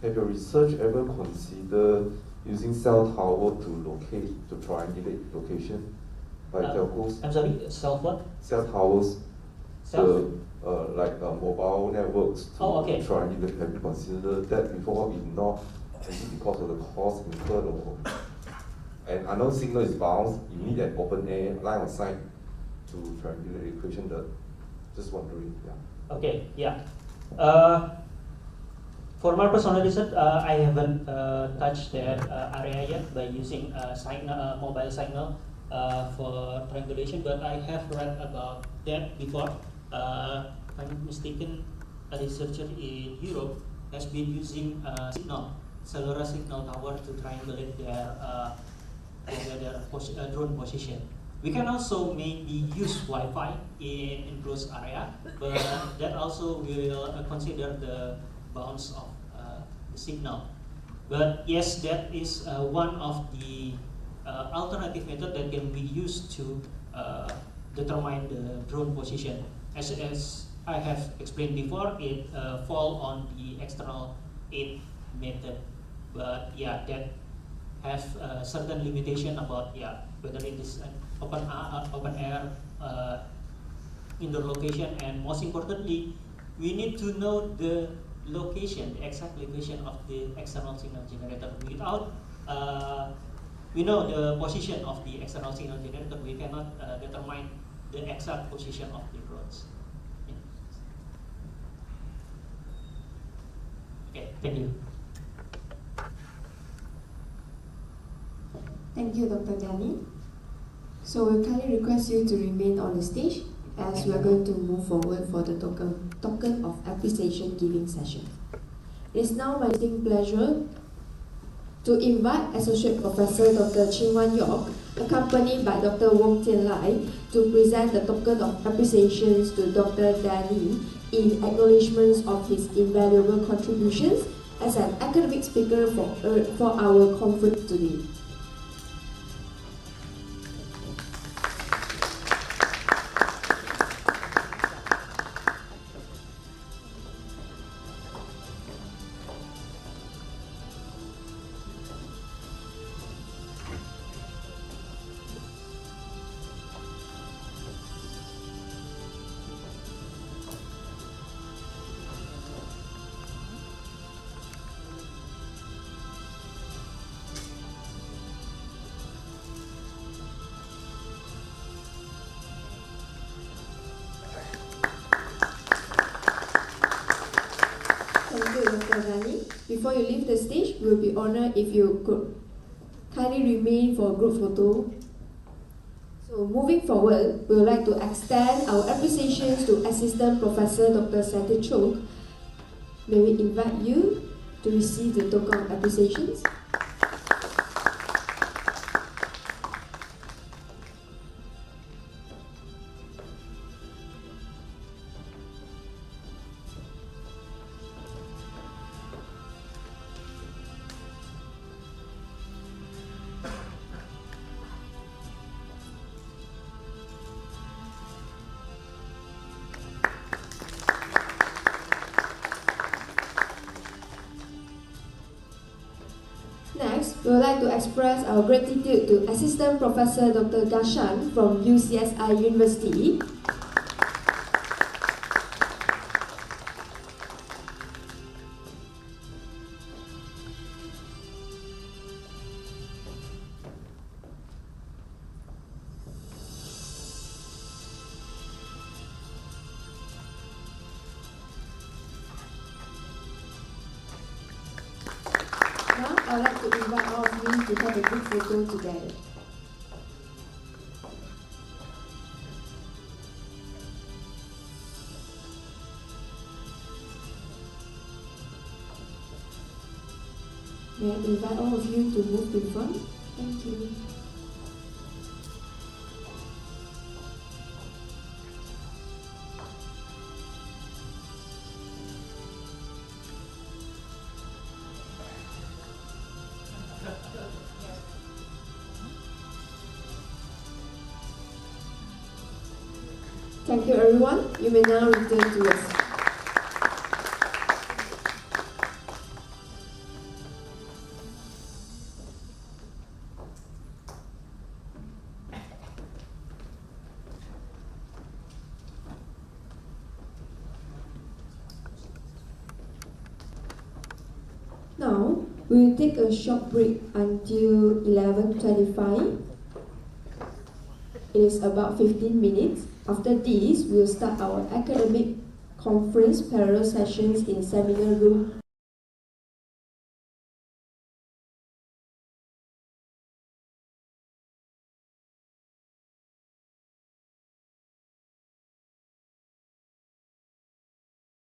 Have your research ever considered using cell tower to triangulate location by telcos? I'm sorry, cell what? Cell towers. Cell? Like mobile networks to okay. triangulate. Have you considered that before? If not, is it because of the cost incurred or? And I know signal is bound. You need an open air line of sight to triangulate equation. Just wondering, yeah. Okay, yeah. For my personal research, I haven't touched that area yet by using mobile signal for triangulation, but I have read about that before. If I'm not mistaken, a researcher in Europe has been using cellular signal tower to triangulate their drone position. We can also maybe use Wi-Fi in enclosed area, but that also will consider the bounds of the signal. But yes, that is one of the alternative method that can be used to determine the drone position. As I have explained before, it fall on the external aid method. But yeah, that have certain limitation about whether it is an open air indoor location, and most importantly, we need to know the location, the exact location of the external signal generator. Without we know the position of the external signal generator, we cannot determine the exact position of the drones. Yeah. Okay, thank you. Thank you, Dr. Dany. So we'll kindly request you to remain on the stage as we are going to move forward for the token of appreciation giving session. It is now my distinct pleasure to invite Associate Professor Dr. Chin Wan Yok, accompanied by Dr. Wong Tian Lai, to present the token of appreciations to Dr. Dany in acknowledgements of his invaluable contributions as an academic speaker for our conference today. Before you leave the stage, we will be honored if you could kindly remain for a group photo. So moving forward, we would like to extend our appreciations to Assistant Professor Dr. Satidchoke. May we invite you to receive the token of appreciations. We would like to express our gratitude to Assistant Professor Dr. Ghassan from UCSI University. Now, I would like to invite all of you to have a group photo together. May I invite all of you to move in front? Thank you. Thank you, everyone. You may now return to your seat. Now, we will take a short break until 11:25. It is about 15 minutes. After this, we will start our academic conference parallel sessions in seminar room